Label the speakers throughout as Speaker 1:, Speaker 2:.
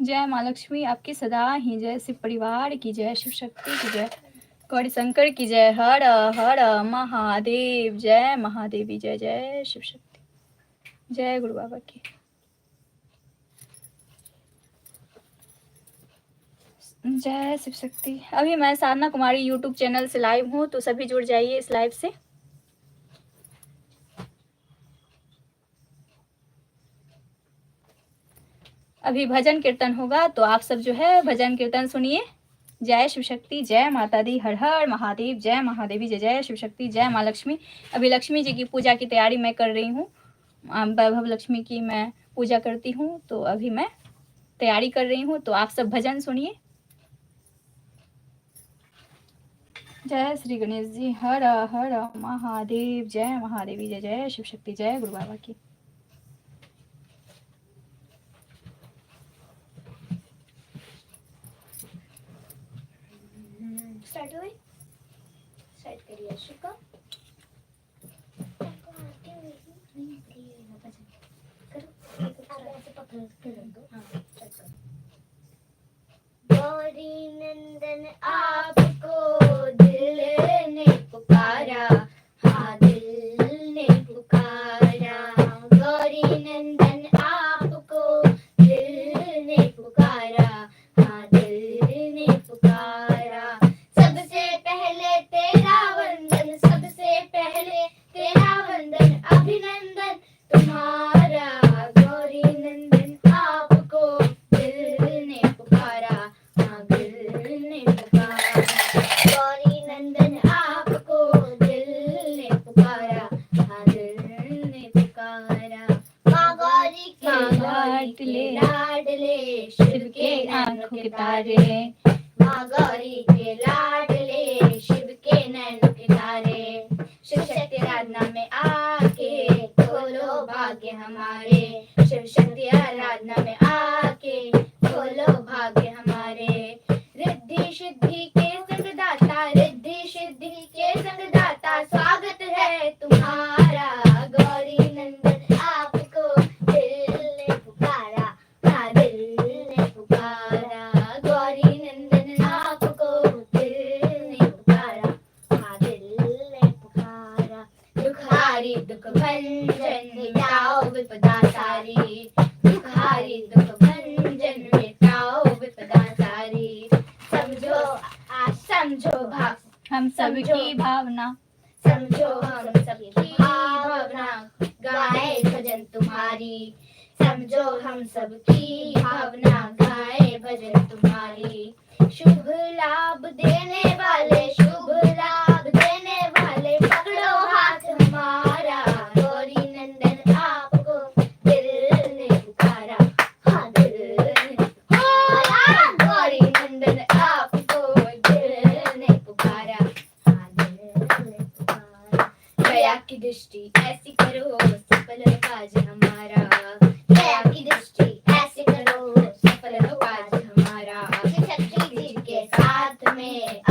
Speaker 1: जय माँ लक्ष्मी आपकी सदा ही जय। शिव परिवार की जय, शिव शक्ति की जय, गौरी शंकर की जय। हर हर महादेव। जय महादेवी। जय जय शिव शक्ति। जय गुरु बाबा की। जय शिव शक्ति। अभी मैं साधना कुमारी यूट्यूब चैनल से लाइव हूँ, तो सभी जुड़ जाइए इस लाइव से। अभी भजन कीर्तन होगा, तो आप सब जो है भजन कीर्तन सुनिए। जय शिव शक्ति। जय माता दी। हर हर महादेव। जय महादेवी। जय जय शिव शक्ति। जय माँ लक्ष्मी। अभी लक्ष्मी जी की पूजा की तैयारी मैं कर रही हूँ। वैभव लक्ष्मी की मैं पूजा करती हूँ, तो अभी मैं तैयारी कर रही हूँ, तो आप सब भजन सुनिए। जय श्री गणेश जी। हर हर महादेव। जय महादेवी। जय जय शिव शक्ति। जय गुरु बाबा की। स्टार्ट करिए शुक्र।
Speaker 2: गौरी नंदन आपको दिल ने पुकारा, हाँ दिल ने पुकारा। गौरी नंदन आपको दिल ने पुकारा, हाँ दिल ने पुकारा। सबसे पहले तेरा वंदन, सबसे पहले तेरा वंदन, अभिनंदन तुम्हारा। गौरी नंदन आपको दिल ने पुकारा, हाँ दिल ने पुकारा। गौरी नंदन आपको दिल ने पुकारा, हाँ दिल ने पुकारा। माँ गौरी के लाडले शिव के आंखों के तारे, माँ गौरी के लाडले शिव के नैनों के तारे। शिव शक्ति आराधना में आके खोलो भाग्य हमारे, शिव शक्ति आराधना में आके खोलो भाग्य हमारे। रिद्धि सिद्धि के संगदाता, रिद्धि सिद्धि के संगदाता, स्वागत है तुम्हारा। गौरी नंदन आपको दिल ने पुकारा, हाँ दिल ने पुकारा। गौरी नंदन आपको दिल ने पुकारा, हाँ दिल ने पुकारा। दुखहारी दुख भंजन मिटाओ विपदा सारी, दुखहारी दुख भंजन मिटाओ विपदा सारी। समझो
Speaker 1: हम सबकी भावना,
Speaker 2: समझो हम सबकी भावना, गाए भजन तुम्हारी। समझो हम सबकी भावना, गाए भजन तुम्हारी। शुभ लाभ देने वाले, शुभ लाभ देने वाले, पकड़ो हाथ हमारा। गौरी नंदन आपको दिल ने पुकारा, हाँ दिल ने पुकारा। गौरी नंदन आपको दिल ने पुकारा, हाँ दिल ने पुकारा। दया की दृष्टि ऐसी करो सफल हो काज हमारा, दया की दृष्टि ऐसी करो सफल हो काज हमारा। शिव शक्ति जी के साथ में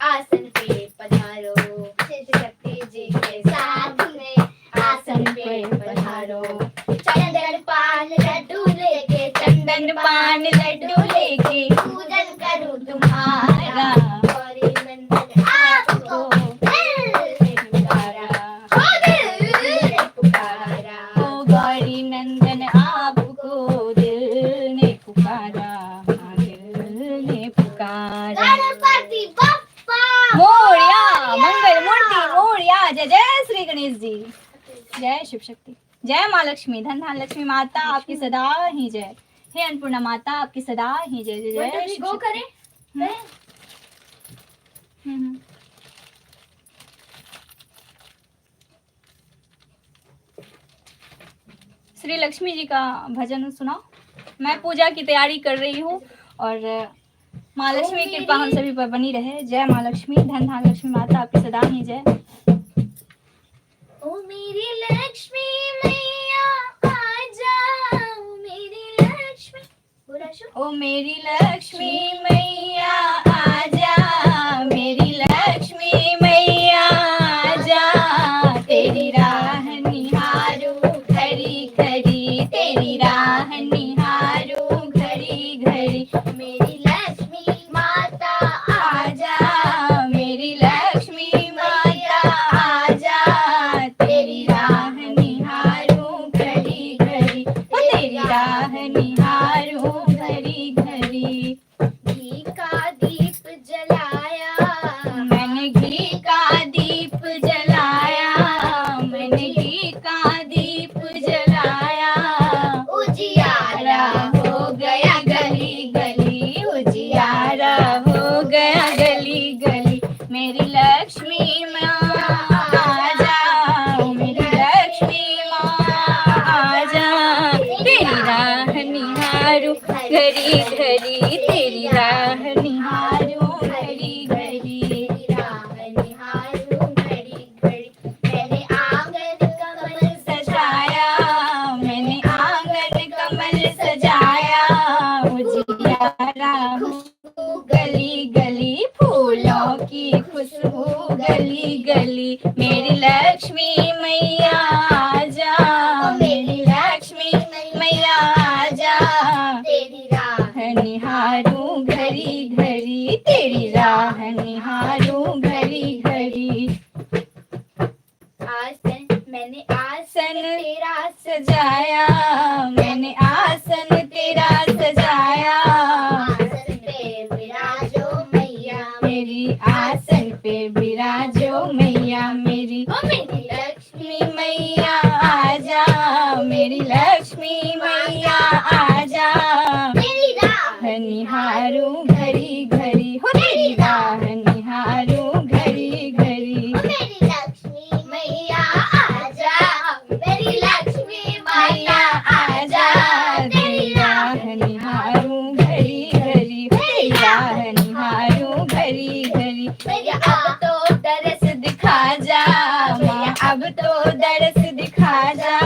Speaker 2: आसन पे पधारो, शिव शक्ति जी के साथ में आसन पे पधारो। चंदन पान लड्डू लेके, चंदन पान लड्डू लेके पूजन करूं तुम्हारा। गौरी नंदन आपको दिल ने पुकारा, हाँ दिल ने पुकारा।
Speaker 1: ओ गौरी नंदन आपको दिल ने पुकारा, हाँ दिल ने पुकारा।
Speaker 2: गणपति बप्पा
Speaker 1: मोरया। मंगल मूर्ति मोरया। जय जय श्री गणेश जी। जय शिव शक्ति। जय माँ लक्ष्मी। धन धन लक्ष्मी माता आपकी सदा ही जय। हे अन्नपूर्णा माता आपकी सदा ही जय। जय जय शिव
Speaker 2: गो
Speaker 1: शक्ति।
Speaker 2: करें।
Speaker 1: हम्म। श्री लक्ष्मी जी का भजन सुनाओ। मैं पूजा की तैयारी कर रही हूँ, और माँ लक्ष्मी की कृपा हम सभी पर बनी रहे। जय माँ लक्ष्मी। धन धन लक्ष्मी माता आपकी सदा ही जय।
Speaker 2: ओ मेरी लक्ष्मी मैया आजा, ओ मेरी लक्ष्मी।
Speaker 1: ओ मेरी लक्ष्मी मैया आजा, मेरी लक्ष्मी मैया आजा। तेरी राह निहारूं खरी खरी, तेरी राह निहारूं खरी मैंने घी का दीप जलाया,
Speaker 2: उजियारा
Speaker 1: हो गया गली गली, उजियारा हो गया गली गली। मेरी लक्ष्मी माँ आ जा, मेरी लक्ष्मी माँ आ जा, तेरी राह निहारूं घड़ी घड़ी, तेरी राह निहारूं घड़ी घड़ी।
Speaker 2: तेरी राह निहारूं घड़ी घड़ी। मैंने आंगन कमल
Speaker 1: सजाया, मैंने आंगन कमल सजाया, उजियारा हो गली गली, फूलों की खुशबू गली गली। मेरी लक्ष्मी मैया आ जा, मेरी लक्ष्मी मैया आ जा,
Speaker 2: तेरी राह
Speaker 1: निहारूं घड़ी घड़ी, तेरी राह निहारूं घड़ी घड़ी।
Speaker 2: आसन मैंने आसन तेरा
Speaker 1: सजाया, मैंने आसन तेरा सजाया,
Speaker 2: आसन पे विराजो मैया
Speaker 1: मेरी आसन पे विराजो मैया मेरी।
Speaker 2: ओ मेरी लक्ष्मी
Speaker 1: लक्ष्मी मैया आ जा, मेरी लक्ष्मी मैया आ जा,
Speaker 2: तेरी राह
Speaker 1: निहारूं घड़ी घड़ी, हो तेरी राह निहारूं घड़ी घड़ी।
Speaker 2: ओ मेरी लक्ष्मी मैया आजा, मेरी लक्ष्मी
Speaker 1: मैया
Speaker 2: माता
Speaker 1: आ जा, तेरी राह निहारूं घड़ी घड़ी, तेरी राह निहारूं घड़ी घड़ी।
Speaker 2: मैया अब तो दरस
Speaker 1: दिखा जा माँ, अब तो दरस दिखा जा,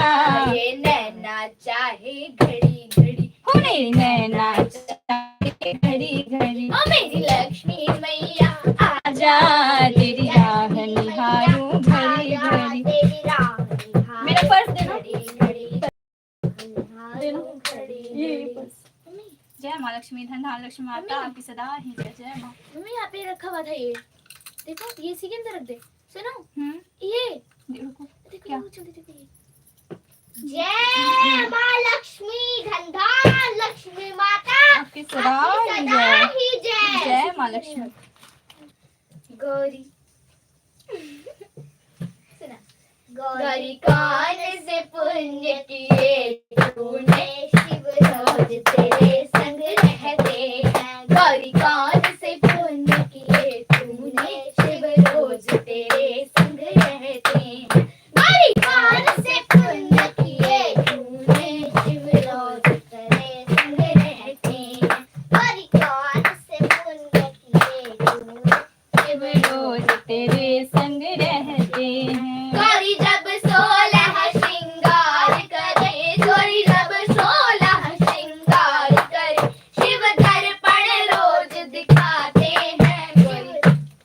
Speaker 2: ये नैना चाहे घड़ी घड़ी।
Speaker 1: हो मेरी नैना चाहे घड़ी घड़ी।
Speaker 2: ओ मेरी लक्ष्मी मैया
Speaker 1: आ जा, तेरी राह निहारूं घड़ी
Speaker 2: आजा,
Speaker 1: घड़ी।
Speaker 2: तेरी राह निहारूं
Speaker 1: मेरा पर्स देना।
Speaker 2: घड़ी घड़ी। निहारूं घड़ी
Speaker 1: ये
Speaker 2: घड़ी।
Speaker 1: पर्स। जय माँ लक्ष्मी, धन धान लक्ष्मी माता आपकी सदा ही जय। जय माँ।
Speaker 2: मम्मी यहाँ पे रखा हुआ था ये, देखो ये इसी के अंदर रख दे। सुनो
Speaker 1: हम्म,
Speaker 2: ये
Speaker 1: रुको।
Speaker 2: देखो
Speaker 1: क्या?
Speaker 2: जल्दी देखो ये। जय माँ लक्ष्मी, धनधान लक्ष्मी माता
Speaker 1: आपकी सदा
Speaker 2: आपकी
Speaker 1: ही
Speaker 2: सदा
Speaker 1: जय।
Speaker 2: ही जय।
Speaker 1: जय माँ लक्ष्मी।
Speaker 2: गौरी सुना। गौरी कौन से पुण्य किए तूने, शिव रोज तेरे संग रहते हैं। गौरी कौन से पुण्य किए तूने, शिव रोज तेरे संग रहते हैं। गौरी कौन से पुण्य किए तूने, शिव रोज तेरे संग रहते हैं। गौरी कौन से पुण्य किए तूने, शिव
Speaker 1: रोज तेरे संग रहते हैं।
Speaker 2: गौरी जब 16 श्रृंगार करे, गौरी जब 16 श्रृंगार करे, शिव दर्पण रोज दिखाते हैं। गौरी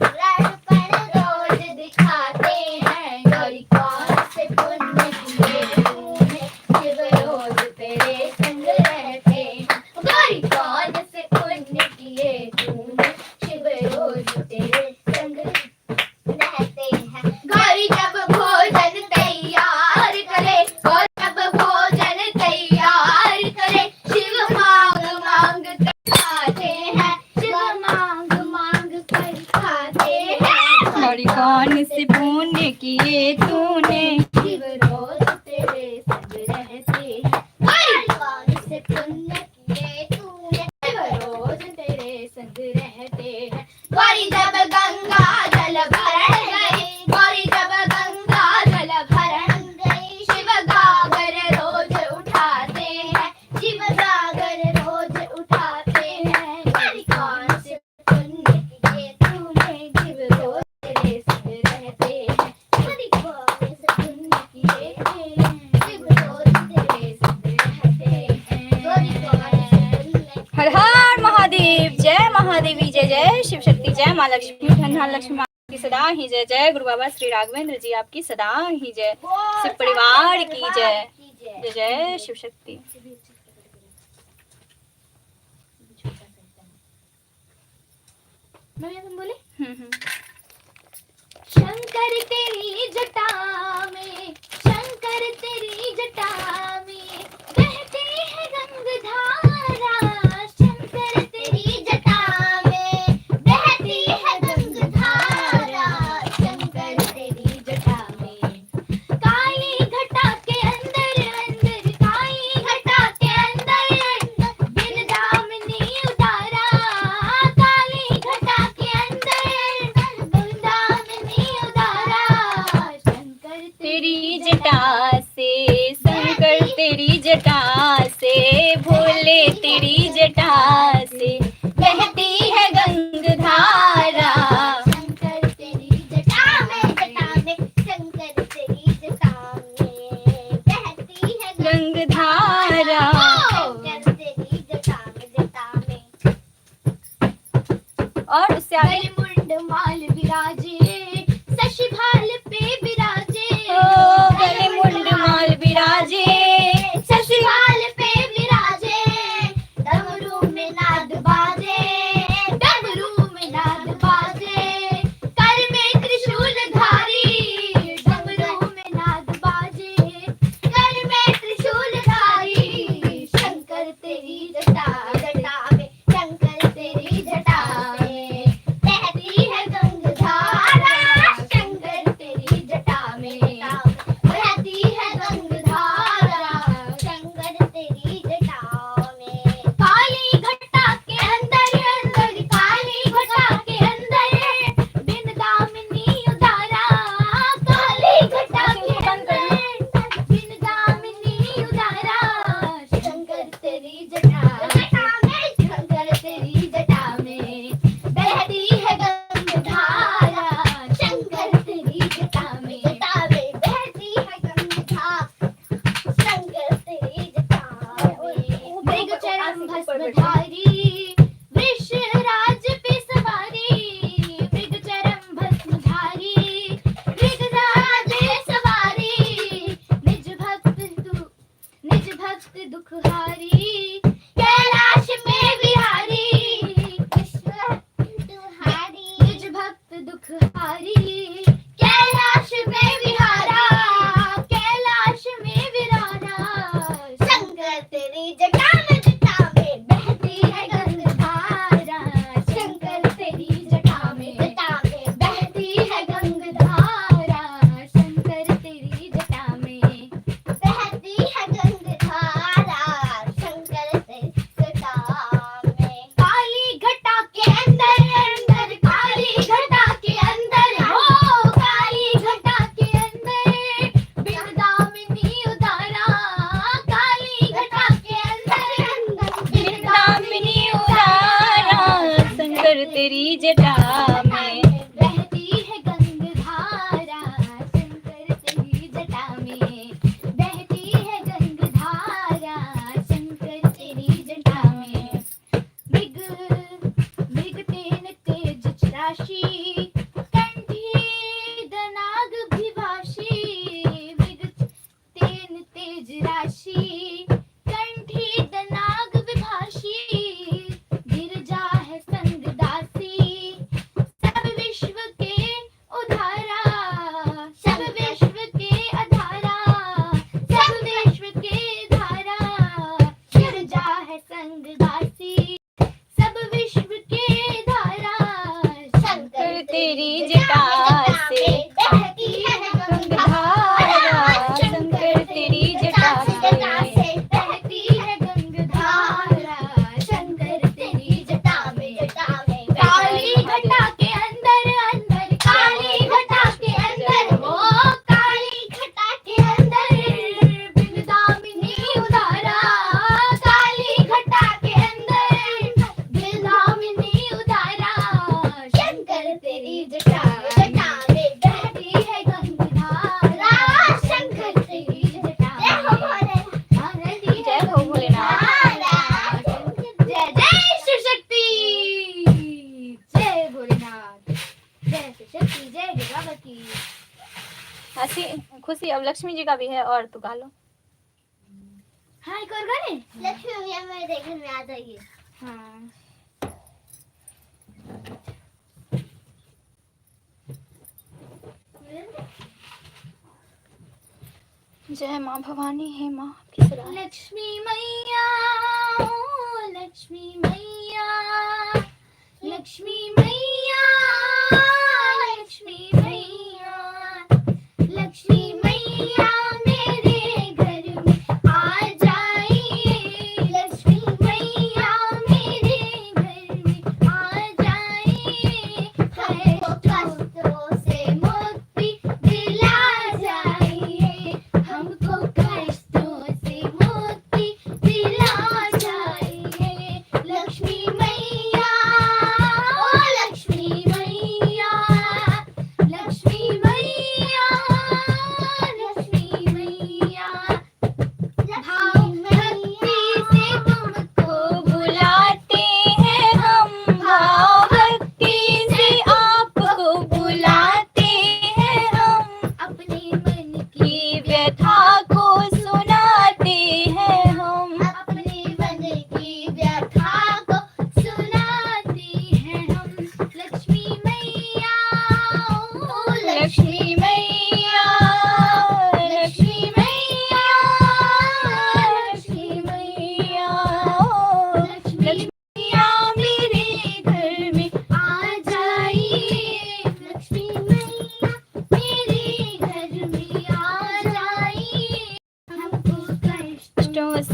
Speaker 2: दर्पण रोज दिखाते हैं। गौरी कौन से पुण्य किए तूने, शिव रोज तेरे संग रहते हैं। गौरी कौन से पुण्य किए तूने, शिव रोज तेरे संग रहते हैं। गौरी जब भोजन तैयार करे, और जब भोजन तैयार करे, शिव मांग मांग कर खाते हैं। शिव मांग मांग कर खाते हैं।
Speaker 1: गौरी कौन से पुण्य किए तूने,
Speaker 2: शिव रोज तेरे संग रहते हैं। गौरी कौन से पुण्य किए तूने, शिव रोज तेरे संग रहते हैं। गौरी जब गंगा जल भरण गई, गौरी जब गंगा जल भरण गई, शिव गागर रोज उठाते हैं। शिव गागर रोज उठाते हैं। गौरी कौन से पुण्य किए तूने, शिव रोज तेरे संग रहते हैं। गौरी कौन से पुण्य किए तूने, शिव रोज तेरे संग रहते हैं। गौरी कौन से पुण्य
Speaker 1: हर हर महादेव। जय महादेवी जय जय शिव शक्ति। जय माँ लक्ष्मी, धन धान लक्ष्मी माँ की सदा ही जय। जय गुरु बाबा श्री राघवेंद्र जी आपकी सदा ही जय। शिव परिवार की जय। जय जय शिव शक्ति।
Speaker 2: मम्मी तुम बोले
Speaker 1: हम्म।
Speaker 2: शंकर तेरी जटा में, शंकर तेरी जटा में बहते हैं गंगधारा। शंकर तेरी जटा में बहती है गंगधारा। शंकर तेरी जटा में
Speaker 1: तेरी जटा से, शंकर तेरी जटा से, भोले तेरी जटा से बहती है गंगधारा।
Speaker 2: शंकर तेरी जटा में, शंकर तेरी जटा में बहती है
Speaker 1: गंगधारा।
Speaker 2: शंकर तेरी जटा में
Speaker 1: और उससे आगे
Speaker 2: मुंड माल विराजे, शशि भाल पे विराजे,
Speaker 1: गले मुंड माल विराजे,
Speaker 2: शशि भाल पे विराजे, डमरू में नाद बाजे, डमरू में नाद बाजे, कर में त्रिशूल धारी, डमरू में नाद बाजे, कर में त्रिशूल धारी, शंकर तेरी जटा में, शंकर तेरी जटा में बहती है गंगधारा, शंकर तेरी जटा में बहती है गंगधारा, शंकर तेरी जटा में। काली घटा के अंदर, काली घटा के अंदर, बिन दामिनी उदारा, काली घटा के अंदर, बिन दामिनी उदारा, शंकर तेरी जटा में, शंकर तेरी जटा में बहती है गंगधारा, शंकर तेरी जटा में बहती है गंगधारा, शंकर तेरी जटा में। मृगचरण भस्मधारी, वृषराज पे सवारी, मृगचरण भस्मधारी, मृगराज पे सवारी, निज भक्त दुखहारी, कैलाश में विहारी, विश्व दुहारी, निज भक्त दुखहारी, कैलाश में विहारा, कैलाश में विरारा, शंकर तेरी जटा में बहती है गंगधारा, शंकर तेरी जटा में बहती है गंगधारा, शंकर तेरी जटा में बहती है गंगधारा, शंकर तेरी जटा में। काली घटा के अंदर, काली घटा के अंदर, हो काली घटा के अंदर, बिन दामिनी उदारा, काली घटा के अंदर, बिन
Speaker 1: दामिनी उदारा, शंकर तेरी जटा में
Speaker 2: बहती है गंगधारा, शंकर तेरी जटा में बहती है गंगधारा, शंकर तेरी जटा में। मृग तेन तेज राशि, कंठी दनाग भिभाषी, मृग तेन तेज राशि, कंठी दनाग विभाषी, गिरजा है संग दासी, सब विश्व के उधारा, सब विश्व के अधारा, सब विश्व के धारा, गिरजा है संग दासी, सब विश्व के धारा, शंकर
Speaker 1: तेरी जटा से
Speaker 2: बहती है
Speaker 1: गंगधारा, शंकर तेरी जटा से
Speaker 2: बहती है गंगधारा, शंकर तेरी जटा में काली घटा के अंदर, काली घटा के अंदर, वो काली घटा के अंदर, बिन दामिनी उदारा, काली घटा के अंदर, बिन दामिनी उदारा, शंकर तेरी जटा में बहती है गंगधारा, शंकर तेरी जटा में
Speaker 1: जय हो भोलेनाथ।
Speaker 2: जय जय शिव शक्ति, जय भोलेनाथ, जय शिव शक्ति, जय दुर्गावती।
Speaker 1: हंसी खुशी अब लक्ष्मी जी का भी है, और तू गा लो।
Speaker 2: हाँ एक और गाने, लक्ष्मी भैया मेरे घर में आ जाइए। हाँ
Speaker 1: जय माँ भवानी, हे माँ आपकी सराहना।
Speaker 2: लक्ष्मी मैया, ओ लक्ष्मी मैया, लक्ष्मी मैया, लक्ष्मी मैया, लक्ष्मी मैया मेरे घर में आ जाइए, लक्ष्मी मैया मेरे घर में आ जाइए, कष्टों से मुक्ति दिला जाइए,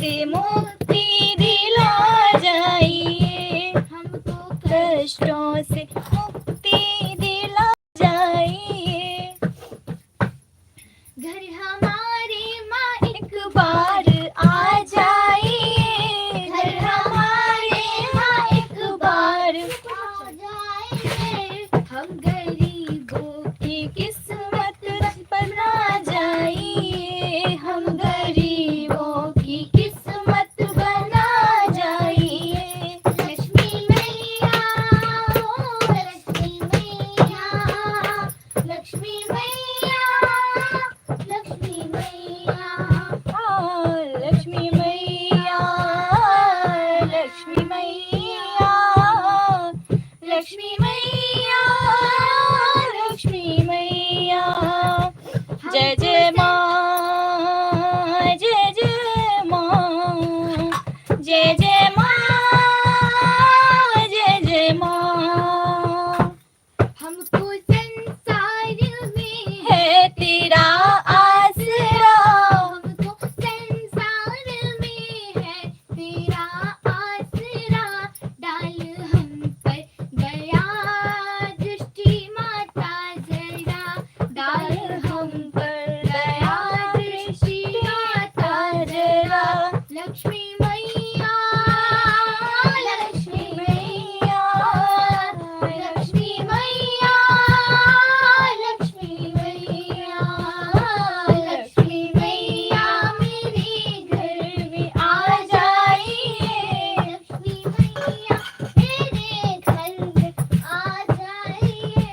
Speaker 1: से मुक्ति दिला जाइए,
Speaker 2: हमको
Speaker 1: कष्टों से मुक्ति दिला जाइए।
Speaker 2: घर हमारे माँ
Speaker 1: एक बार आ जाइए,
Speaker 2: घर हमारे माँ
Speaker 1: एक बार
Speaker 2: आ जाइए। हम गरीबों
Speaker 1: की किस्मत बना जाइए, हम गरीबों की किस्मत बना जाइए।
Speaker 2: लक्ष्मी मैया ओ लक्ष्मी मैया, लक्ष्मी मैया, लक्ष्मी मैया।
Speaker 1: लक्ष्मी मैया, लक्ष्मी मैया, लक्ष्मी मैया, लक्ष्मी मैया। जय जय माँ, जय जय माँ, जय जय माँ, जय जय माँ।
Speaker 2: हमको संसार में
Speaker 1: है तेरा आसरा,
Speaker 2: हमको संसार में है तेरा आसरा। डाल हम पर दया दृष्टि माता जरा, डाल हम पर दया दृष्टि माता जरा। लक्ष्मी मैया, लक्ष्मी मैया, लक्ष्मी मैया, लक्ष्मी मैया, लक्ष्मी मैया मेरे घर में आ जाइए। लक्ष्मी मैया मेरे घर में आ जाइए।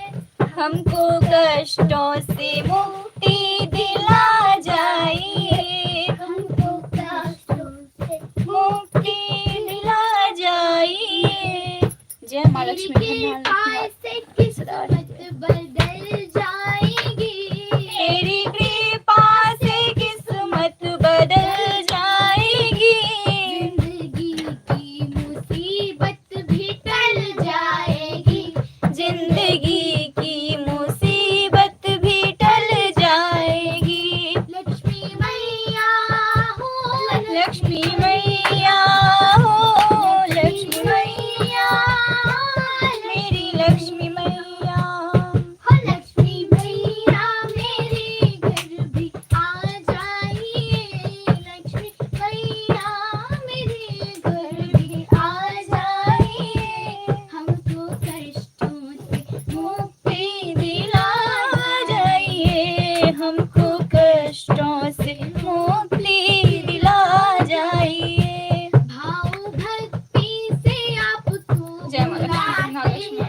Speaker 1: हमको कष्टों से मुक्ति दिला जाइए,
Speaker 2: हमको कष्टों से
Speaker 1: मुक्ति दिला जाइए। जय माँ लक्ष्मी,
Speaker 2: तेरी
Speaker 1: धन्य
Speaker 2: कृपा से किस्मत बदल जाएगी।
Speaker 1: तेरी कृपा से किस्मत बदल जाएगी।
Speaker 2: जिंदगी की मुसीबत भी टल जाएगी।
Speaker 1: जिंदगी की मुसीबत भी टल जाएगी।
Speaker 2: लक्ष्मी मैया हो,
Speaker 1: लक्ष्मी मैया हो, लक्ष्मी मैया, मेरी लक्ष्मी मैया।
Speaker 2: हो लक्ष्मी मैया मेरे घर भी आ जाइए। लक्ष्मी मैया मेरे घर भी आ जाइए। हमको कष्टों से मुक्ति
Speaker 1: दिला जाइए, हमको कष्टों से मुक्ति दिला जाइए।
Speaker 2: भाव भक्ति से आपको
Speaker 1: जय माँ लक्ष्मी,
Speaker 2: बुलाते
Speaker 1: जय
Speaker 2: हैं
Speaker 1: माँ लक्ष्मी,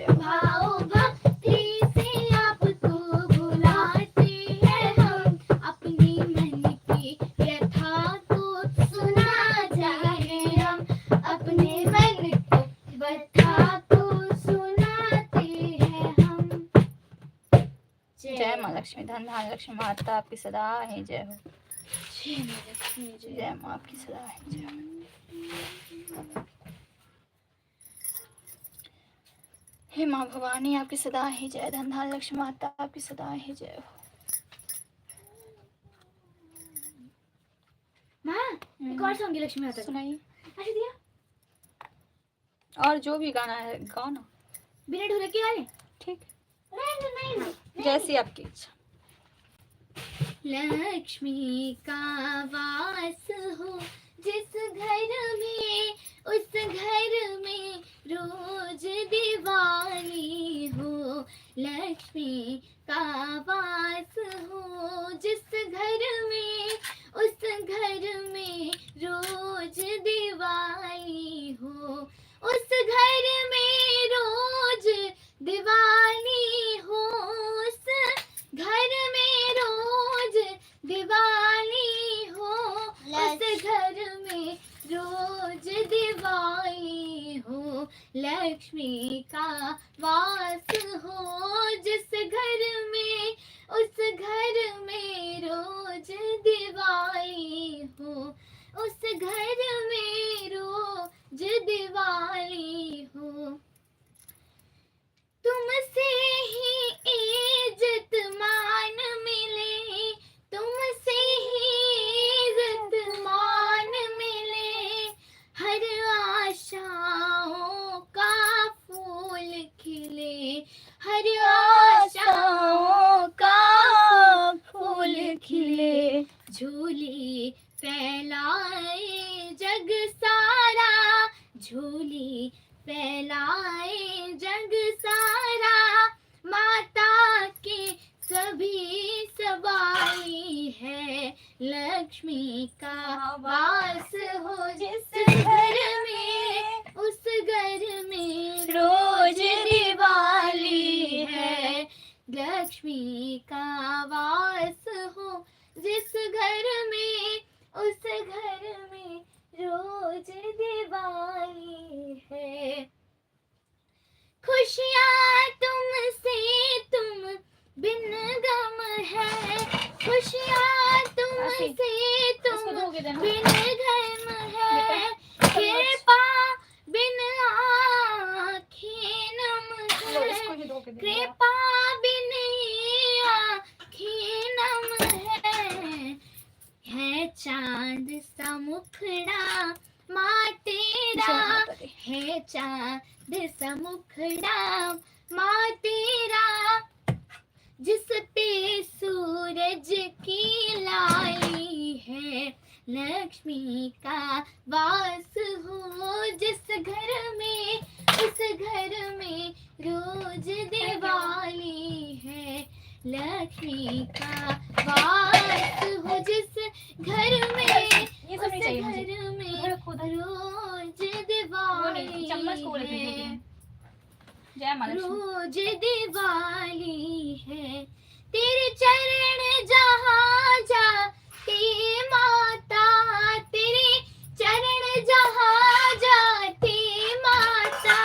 Speaker 2: हम। भाव भक्ति से आपको बुलाते हैं हम। अपनी मन की व्यथा को सुना जाए हम। अपने मन को व्यथा को सुनाते हैं हम।
Speaker 1: जय माँ लक्ष्मी, धन धान लक्ष्मी माता आपकी सदा है जय हो।
Speaker 2: जय माँ लक्ष्मी जय।
Speaker 1: जय माँ आपकी सदा है जय हो। हे माँ भवानी आपकी सदा है जय, धन धान लक्ष्मी माता आपकी सदा है जय हो।
Speaker 2: माँ एक और सॉन्ग लक्ष्मी माता का।
Speaker 1: सुनाइए,
Speaker 2: अच्छा दिया
Speaker 1: और जो भी गाना है गाओ ना।
Speaker 2: बिना ढोलक के गाने।
Speaker 1: ठीक,
Speaker 2: नहीं नहीं
Speaker 1: जैसी आपकी इच्छा।
Speaker 2: लक्ष्मी का वास हो जिस घर में, उस घर में रोज दिवाली हो। लक्ष्मी का वास हो जिस घर में, उस घर में रोज दिवाली हो। उस घर में रोज दिवाली हो। उस घर में रोज दिवाली हो। उस घर में रोज दिवाली हो। लक्ष्मी का वास हो जिस घर में, उस घर में रोज दिवाली हो। उस घर में रोज दिवाली हो। तुमसे ही इज्जत मान मिले, तुमसे ही इज्जत मान खिले, झोली फैलाए जग सारा, झोली फैलाए जग सारा, माता के सभी सवाई है, लक्ष्मी का वास हो जिस घर में, उस घर में रोज दिवाली है, लक्ष्मी का वास हो जिस घर में, उस घर में रोज दिवाली है। खुशियाँ तुमसे तुम बिन गम है, खुशियाँ तुमसे तुम बिन गम है, कृपा बिन आँखें नम है, कृपा बिन आँखें नम है चांद सा मुखड़ा माँ तेरा, है चांद सा मुखड़ा माँ तेरा, जिस पे सूरज की लाली है, लक्ष्मी का वास हो जिस घर में, उस घर में रोज दिवाली है, लक्ष्मी का वास हो जिस घर में, उस घर में रोज दिवाली है,
Speaker 1: जय माँ लक्ष्मी।
Speaker 2: रोज दिवाली है। तेरे चरण जहाँ जाते माता, तेरे चरण जहाँ जाते माता,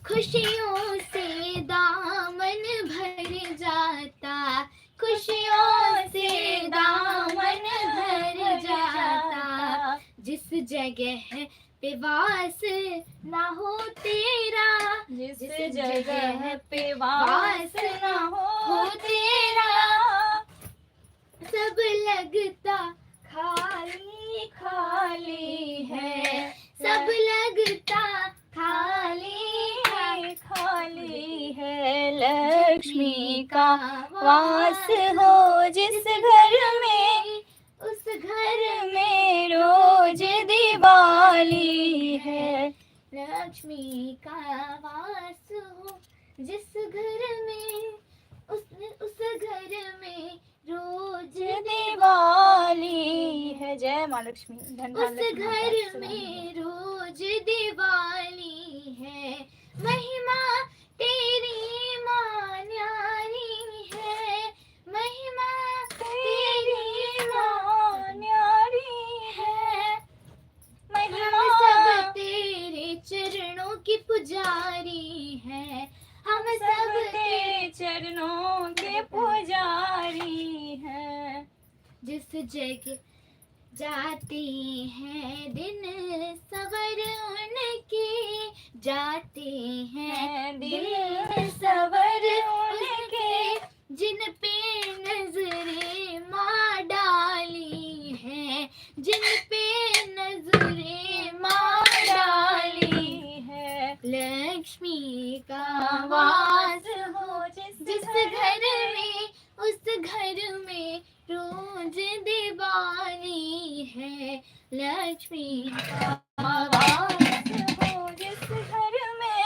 Speaker 2: खुशियों से दामन भर जाता, खुशियों से दामन भर जाता, जिस जगह पे वास ना हो तेरा,
Speaker 1: जिस जगह पे वास न हो
Speaker 2: तेरा, सब लगता खाली खाली है, सब लगता खाली
Speaker 1: खाली है, लक्ष्मी का वास हो जिस घर में,
Speaker 2: उस घर
Speaker 1: में रोज दिवाली है,
Speaker 2: लक्ष्मी का वास हो जिस घर में, उस घर में रोज
Speaker 1: दिवाली है। जय माँ लक्ष्मी।
Speaker 2: उस घर में रोज दिवाली है, महिमा तेरी माँ न्यारी है, महिमा तेरी माँ
Speaker 1: न्यारी है,
Speaker 2: हम सब तेरे चरणों की पुजारी है, हम सब
Speaker 1: तेरे चरणों के पुजारी हैं,
Speaker 2: जिस जगह जाते हैं दिन सवर उनके, जाते हैं दिन सवर उनके, जिन पे नजरे माँ डाली है, जिन पे नजरे माँ डाली
Speaker 1: है,
Speaker 2: लक्ष्मी का वास हो जिस घर में, उस घर में रोज दिवाली है, लक्ष्मी का वास
Speaker 1: हो जिस घर में,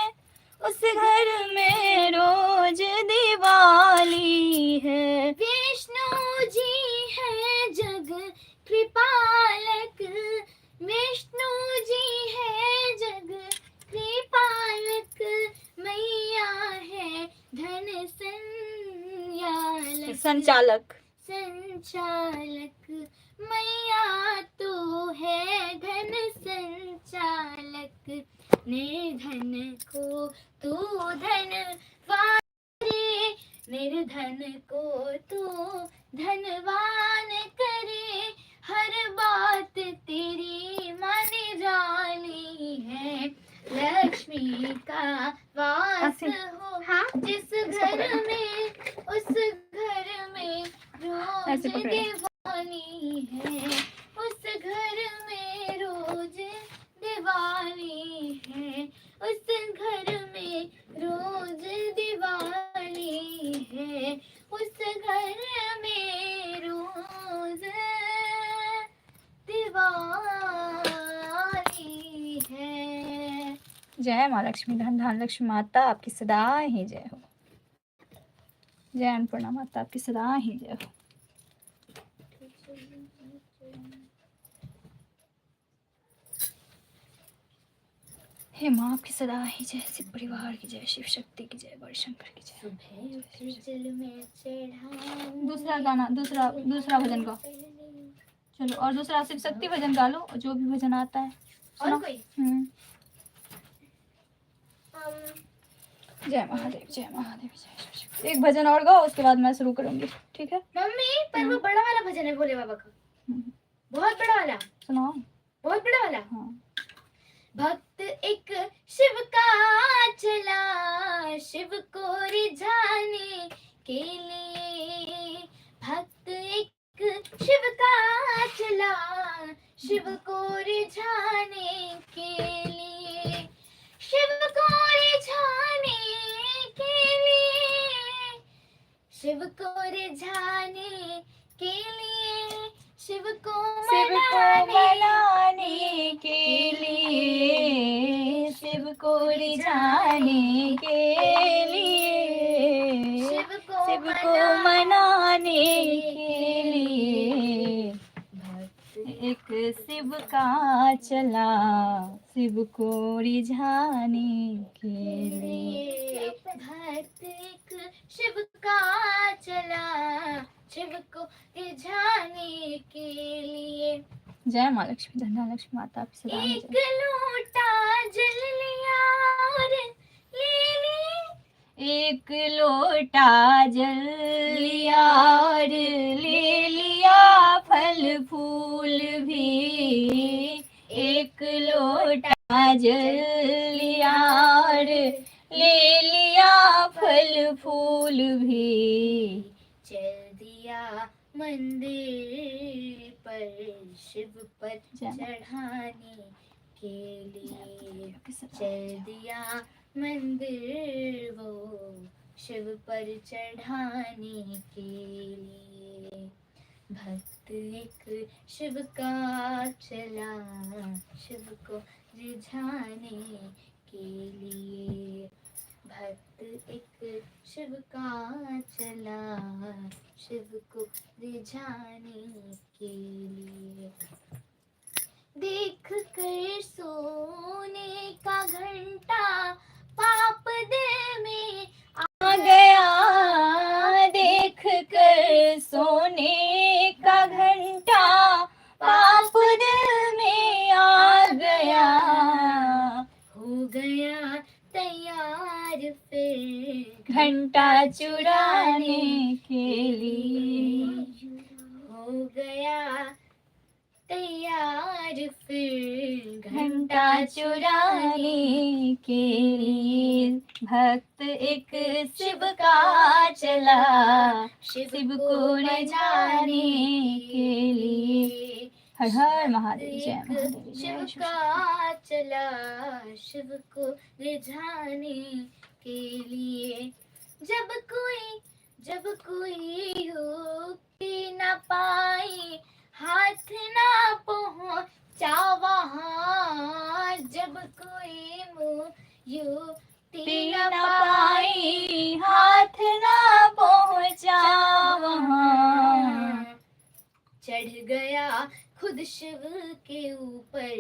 Speaker 1: उस घर में रोज दिवाली है,
Speaker 2: विष्णु जी है जग कृपालक, विष्णु जी है जग कृपालक, मैया है धन
Speaker 1: संचालक,
Speaker 2: संचालक, मैया तो है धन संचालक, निर्धन को तू धनवान करे, निर्धन को तू धनवान करे, हर बात तेरी मानी जानी है, लक्ष्मी का वास हो जिस घर में, उस घर में रोज दिवाली है, उस घर में रोज दिवाली है, उस घर में रोज दिवाली है, उस घर में
Speaker 1: जय माँ लक्ष्मी, धन धान लक्ष्मी माता आपकी सदा ही जय हो। जय अन्नपूर्णा माता आपकी सदा ही जय हो। हे माँ आपकी सदा ही जय, शिव परिवार की जय, शिव शक्ति की जय, गौरी शंकर की जय।
Speaker 2: सुबह उठ जल में चढ़ा
Speaker 1: दूसरा गाना, दूसरा भजन गाओ। चलो, और दूसरा शिव शक्ति भजन गा लो, जो भी भजन आता है।
Speaker 2: और कोई
Speaker 1: जय महादेव, जय महादेव, जय शिव शक्ति। एक भजन और गाओ, उसके बाद मैं शुरू करूंगी, ठीक है?
Speaker 2: मम्मी पर वो बड़ा वाला भजन है भोले बाबा का, बहुत बड़ा वाला,
Speaker 1: सुनाओ।
Speaker 2: बहुत बड़ा वाला।
Speaker 1: हाँ।
Speaker 2: भक्त एक शिव का चला, शिव को रिझाने के लिए। भक्त एक शिव का चला, शिव को रिझाने के लिए। शिव को रिझाने के लिए, शिव को रिझाने के लिए, शिव को
Speaker 1: मनाने के लिए, शिव को रिझाने के लिए, शिव को मनाने के लिए। एक शिव का चला, शिव को रिझाने के लिए।
Speaker 2: भक्त एक शिव का चला, शिव को रिझाने के लिए।
Speaker 1: जय माँ लक्ष्मी, धन्य लक्ष्मी माता आपकी सदा ही
Speaker 2: एक
Speaker 1: जय।
Speaker 2: लोटा जल लिया और ले ली,
Speaker 1: एक लोटा जल लिया और ले लिया फल फूल भी। एक लोटा जल लिया और ले लिया फल फूल भी।
Speaker 2: चल दिया मंदिर पर शिव पर चढ़ाने के लिए। चल दिया मंदिर वो शिव पर चढ़ाने के लिए। भक्त एक शिव का चला, शिव को रिझाने के लिए। भक्त एक शिव का चला, शिव को रिझाने के लिए। देख कर सोने का घंटा पाप दिल में
Speaker 1: आ गया। देख कर सोने का घंटा पाप दिल में आ गया।
Speaker 2: हो गया तैयार फिर
Speaker 1: घंटा चुराने के लिए।
Speaker 2: हो गया तैयार फिर
Speaker 1: घंटा चुराने के लिए। भक्त एक शिव का चला, शिव को रिझाने के लिए। हर हर महादेव, जय महादेव,
Speaker 2: शिव
Speaker 1: जय शिव
Speaker 2: का चला, शिव को रिझाने के लिए। जब कोई युक्ति न पाई, हाथ ना पहुँचा वहाँ। जब कोई युक्ति न पाई,
Speaker 1: हाथ ना पहुँचा वहाँ।
Speaker 2: चढ़ गया खुद शिव के ऊपर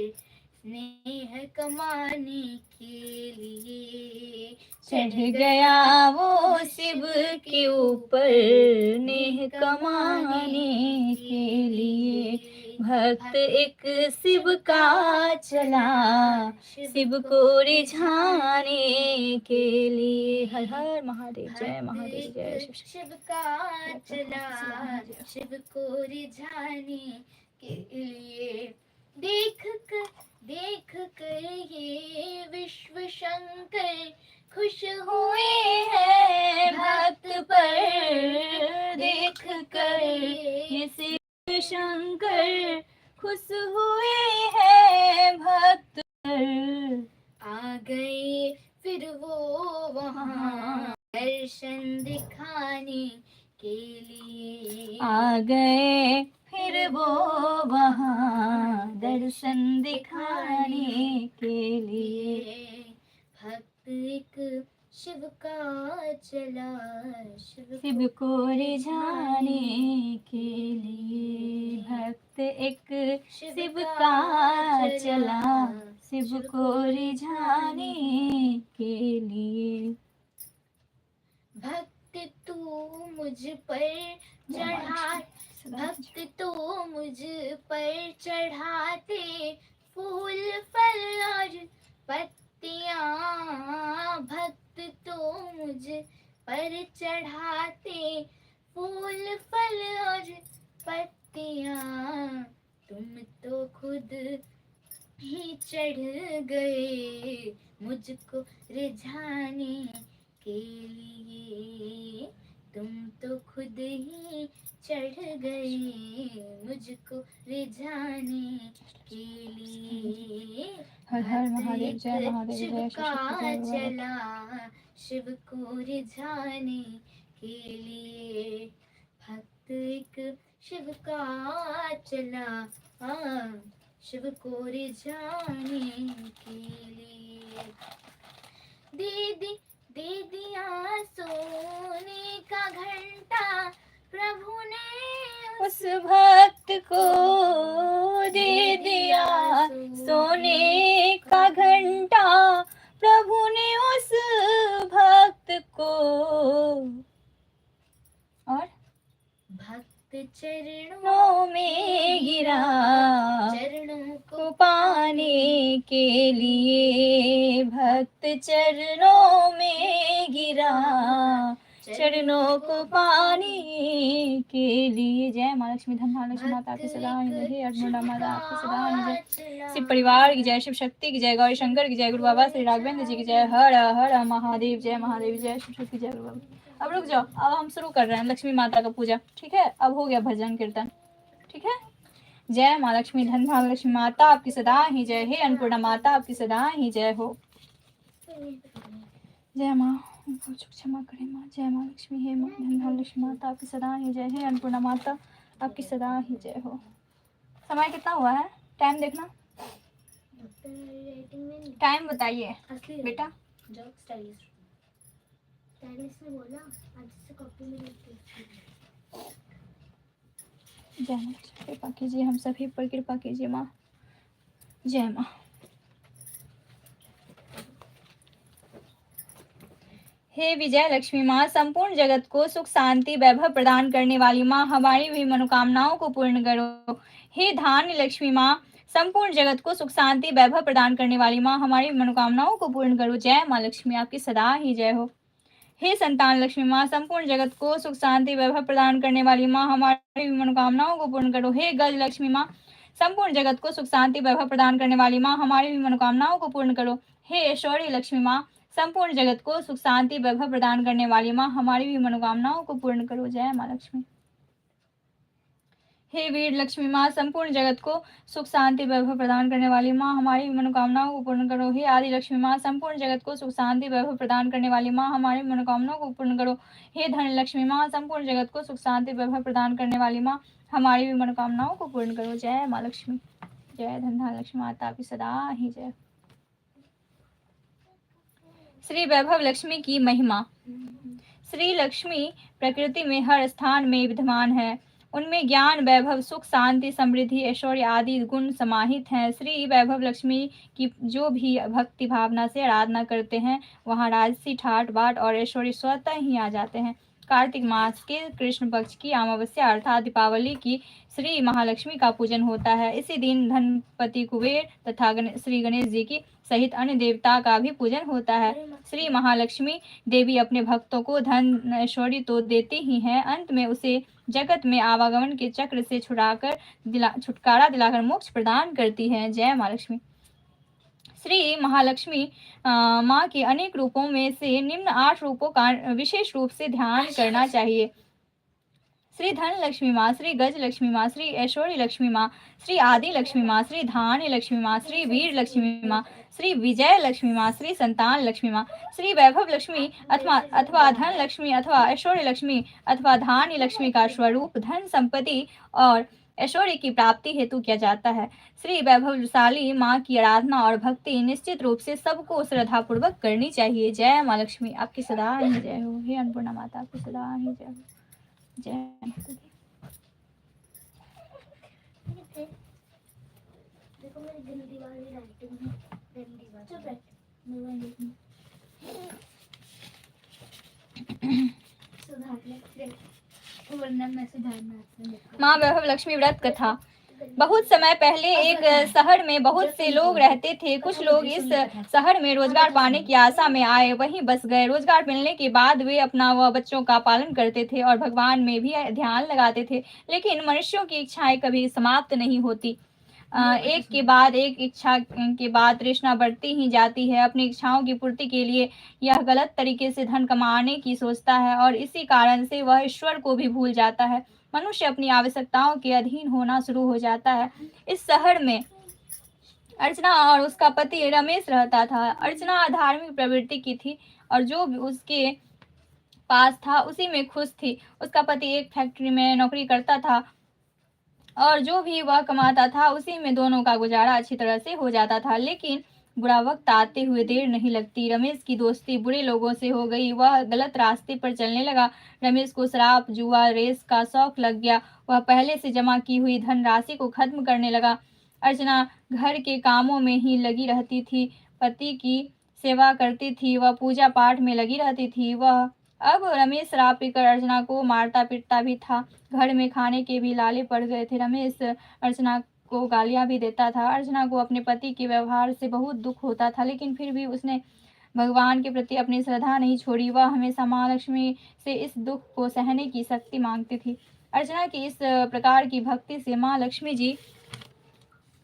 Speaker 2: स्नेह कमाने के लिए।
Speaker 1: चढ़ गया वो शिव के ऊपर नेह कमाने के लिए। भक्त एक शिव का चला, शिव को रिझाने के लिए। हर हर महादेव, जय महादेव, जय शिव शक्ति।
Speaker 2: शिव का चला, शिव को रिझाने के लिए। देख कर ये विश्व शंकर खुश हुए हैं भक्त पर। देख कर
Speaker 1: ये शिव शंकर खुश हुए हैं भक्त पर।
Speaker 2: आ गए फिर वो वहाँ दर्शन दिखाने के लिए।
Speaker 1: आ गए फिर वो वहाँ दर्शन दिखाने के लिए।
Speaker 2: एक शिव का चला,
Speaker 1: शिव को रिझाने के लिए भक्त एक शिव का चला, शिव को रिझाने के लिए।
Speaker 2: भक्त तू मुझ पर चढ़ा, भक्त तो मुझ पर चढ़ाते फूल फल और पत्तियां, भक्त तो मुझ पर चढ़ाते फूल फल और पत्तियां, तुम तो खुद ही चढ़ गए मुझको रिझाने के लिए, तुम तो खुद ही चढ़ गए मुझको रिझाने के लिए।
Speaker 1: हर हर महादेव, जय महादेव,
Speaker 2: शिव
Speaker 1: जय
Speaker 2: का
Speaker 1: शिव शक्ति, जय
Speaker 2: चला, शिव को रिझाने के लिए। भक्त एक शिव का चला, हाँ, शिव को रिझाने के लिए। दे दिया सोने का घंटा प्रभु ने
Speaker 1: उस भक्त को, दे दिया सोने का घंटा प्रभु ने उस भक्त को। और
Speaker 2: भक्त चरणों
Speaker 1: नो में गिरा,
Speaker 2: चरणों
Speaker 1: को पाने के लिए भक्त चरणों में गिरा, चरणों को पाने के लिए। जय माँ लक्ष्मी, धन महालक्ष्मी माता की सदा हे, अर्जुना माता आपकी सदा जय। शिव परिवार की जय, शिव शक्ति की जय, गौरी शंकर की जय, गुरु बाबा श्री राघवेंद्र जी की जय। हर हर महादेव, जय महादेव, जय शिव शक्ति, जय गुरु बाबा। अब रुक जाओ, अब हम शुरू कर रहे हैं लक्ष्मी माता का पूजा, ठीक है। अब हो गया भजन कीर्तन, ठीक है। जय माँ लक्ष्मी, धन महालक्ष्मी माता आपकी सदा ही जय, हे अन्नपूर्णा माता आपकी सदा ही जय हो। जय माँ, क्षमा करें माँ। जय माँ लक्ष्मी, हे माँ धन महालक्ष्मी माता आपकी सदा ही जय, हे अन्नपूर्णा माता आपकी सदा ही जय हो। समय कितना हुआ है? टाइम देखना, टाइम बताइए बेटा। जय माँ, कृपा कीजिए, हम सभी पर कृपा कीजिए माँ। जय माँ। हे विजय लक्ष्मी माँ, संपूर्ण जगत को सुख शांति वैभव प्रदान करने वाली माँ, हमारी भी मनोकामनाओं को पूर्ण करो। हे धान्य लक्ष्मी माँ, संपूर्ण जगत को सुख शांति वैभव प्रदान करने वाली माँ, हमारी मनोकामनाओं को पूर्ण करो। जय माँ लक्ष्मी, आपकी सदा ही जय हो। हे संतान लक्ष्मी माँ, संपूर्ण जगत को सुख शांति वैभव प्रदान करने वाली माँ, हमारी भी मनोकामनाओं को पूर्ण करो। हे गज लक्ष्मी माँ, संपूर्ण जगत को सुख शांति वैभव प्रदान करने वाली माँ, हमारी भी मनोकामनाओं को पूर्ण करो। हे ऐश्वर्य लक्ष्मी माँ, संपूर्ण जगत को सुख शांति वैभव प्रदान करने वाली माँ, हमारी भी मनोकामनाओं को पूर्ण करो। जय माँ लक्ष्मी। हे वीर लक्ष्मी माँ, संपूर्ण जगत को सुख शांति वैभव प्रदान करने वाली माँ, हमारी मनोकामनाओं को पूर्ण करो। हे आदि लक्ष्मी माँ, संपूर्ण जगत को सुख शांति वैभव प्रदान करने वाली माँ, हमारी मनोकामनाओं को पूर्ण करो। हे धन लक्ष्मी माँ, संपूर्ण जगत को सुख शांति वैभव प्रदान करने वाली माँ, हमारी भी मनोकामनाओं को पूर्ण करो। जय माँ लक्ष्मी, जय धन लक्ष्मी माता आपकी सदा ही जय। श्री वैभव लक्ष्मी की महिमा। श्री लक्ष्मी प्रकृति में हर स्थान में विद्यमान है। उनमें ज्ञान, वैभव, सुख, शांति, समृद्धि, ऐश्वर्य आदि गुण समाहित हैं। श्री वैभव लक्ष्मी की जो भी भक्ति भावना से आराधना करते हैं, वहाँ राजसी, ठाट बाट और ऐश्वर्य स्वतः ही आ जाते हैं। कार्तिक मास के कृष्ण पक्ष की अमावस्या अर्थात दीपावली की श्री महालक्ष्मी का पूजन होता है। इसी दिन धनपति कुबेर तथा श्री गणेश जी की सहित अन्य देवता का भी पूजन होता है। श्री महालक्ष्मी देवी अपने भक्तों को धन ऐश्वर्य तो देती ही हैं, अंत में उसे जगत में आवागमन के चक्र से छुटकारा दिलाकर मोक्ष प्रदान करती है। जय माँ लक्ष्मी। श्री महालक्ष्मी माँ के अनेक रूपों में से निम्न 8 रूपों का विशेष रूप से ध्यान करना चाहिए। श्री धन लक्ष्मी माँ, श्री गज लक्ष्मी माँ, श्री ऐश्वर्य लक्ष्मी माँ, श्री आदि लक्ष्मी माँ, श्री धान्य लक्ष्मी माँ, श्री वीर लक्ष्मी माँ, श्री विजय लक्ष्मी माँ, श्री संतान लक्ष्मी माँ, श्री वैभव लक्ष्मी अथवा धन लक्ष्मी अथवा ऐश्वर्य लक्ष्मी अथवा धान्य लक्ष्मी का स्वरूप धन संपत्ति और ऐश्वर्य की प्राप्ति हेतु किया जाता है। श्री वैभवशाली माँ की आराधना और भक्ति निश्चित रूप से सबको श्रद्धापूर्वक करनी चाहिए। जय माँ लक्ष्मी, आपकी सदा ही जय हो। हे अन्नपूर्णा माता, आपकी सदा ही जय हो। जय माता दी।
Speaker 2: देखो मेरी गंदी वाली राइटिंग है, गंदी वाली। चुप रह, मैं वही लिखूंगी। सुधार ले, देख, वरना मैं सुधारना आता है।
Speaker 1: माँ वैभव लक्ष्मी व्रत कथा। बहुत समय पहले एक शहर में बहुत से लोग रहते थे। कुछ लोग इस शहर में रोजगार पाने की आशा में आए, वहीं बस गए। रोजगार मिलने के बाद वे अपना व बच्चों का पालन करते थे और भगवान में भी ध्यान लगाते थे। लेकिन मनुष्यों की इच्छाएं कभी समाप्त नहीं होती। एक के बाद एक इच्छा के बाद तृष्णा बढ़ती ही जाती है। अपनी इच्छाओं की पूर्ति के लिए यह गलत तरीके से धन कमाने की सोचता है और इसी कारण से वह ईश्वर को भी भूल जाता है। मनुष्य अपनी आवश्यकताओं के अधीन होना शुरू हो जाता है। इस शहर में अर्चना और उसका पति रमेश रहता था। अर्चना धार्मिक प्रवृत्ति की थी और जो भी उसके पास था उसी में खुश थी। उसका पति एक फैक्ट्री में नौकरी करता था और जो भी वह कमाता था उसी में दोनों का गुजारा अच्छी तरह से हो जाता था। लेकिन बुरा वक्त आते हुए देर नहीं लगती। रमेश की दोस्ती बुरे लोगों से हो गई। वह गलत रास्ते पर चलने लगा। रमेश को शराब, जुआ, रेस का शौक लग गया। वह पहले से जमा की हुई धन राशि को खत्म करने लगा। अर्चना घर के कामों में ही लगी रहती थी, पति की सेवा करती थी, वह पूजा पाठ में लगी रहती थी। वह अब रमेश शराब पीकर अर्चना को मारता पीटता भी था। घर में खाने के भी लाले पड़ गए थे। रमेश अर्चना को गालियां भी देता था। अर्चना को अपने पति के व्यवहार से बहुत दुख होता था, लेकिन फिर भी उसने भगवान के प्रति अपनी श्रद्धा नहीं छोड़ी। वह हमेशा माँ लक्ष्मी से इस दुख को सहने की शक्ति मांगती थी। अर्चना की इस प्रकार की भक्ति से माँ लक्ष्मी जी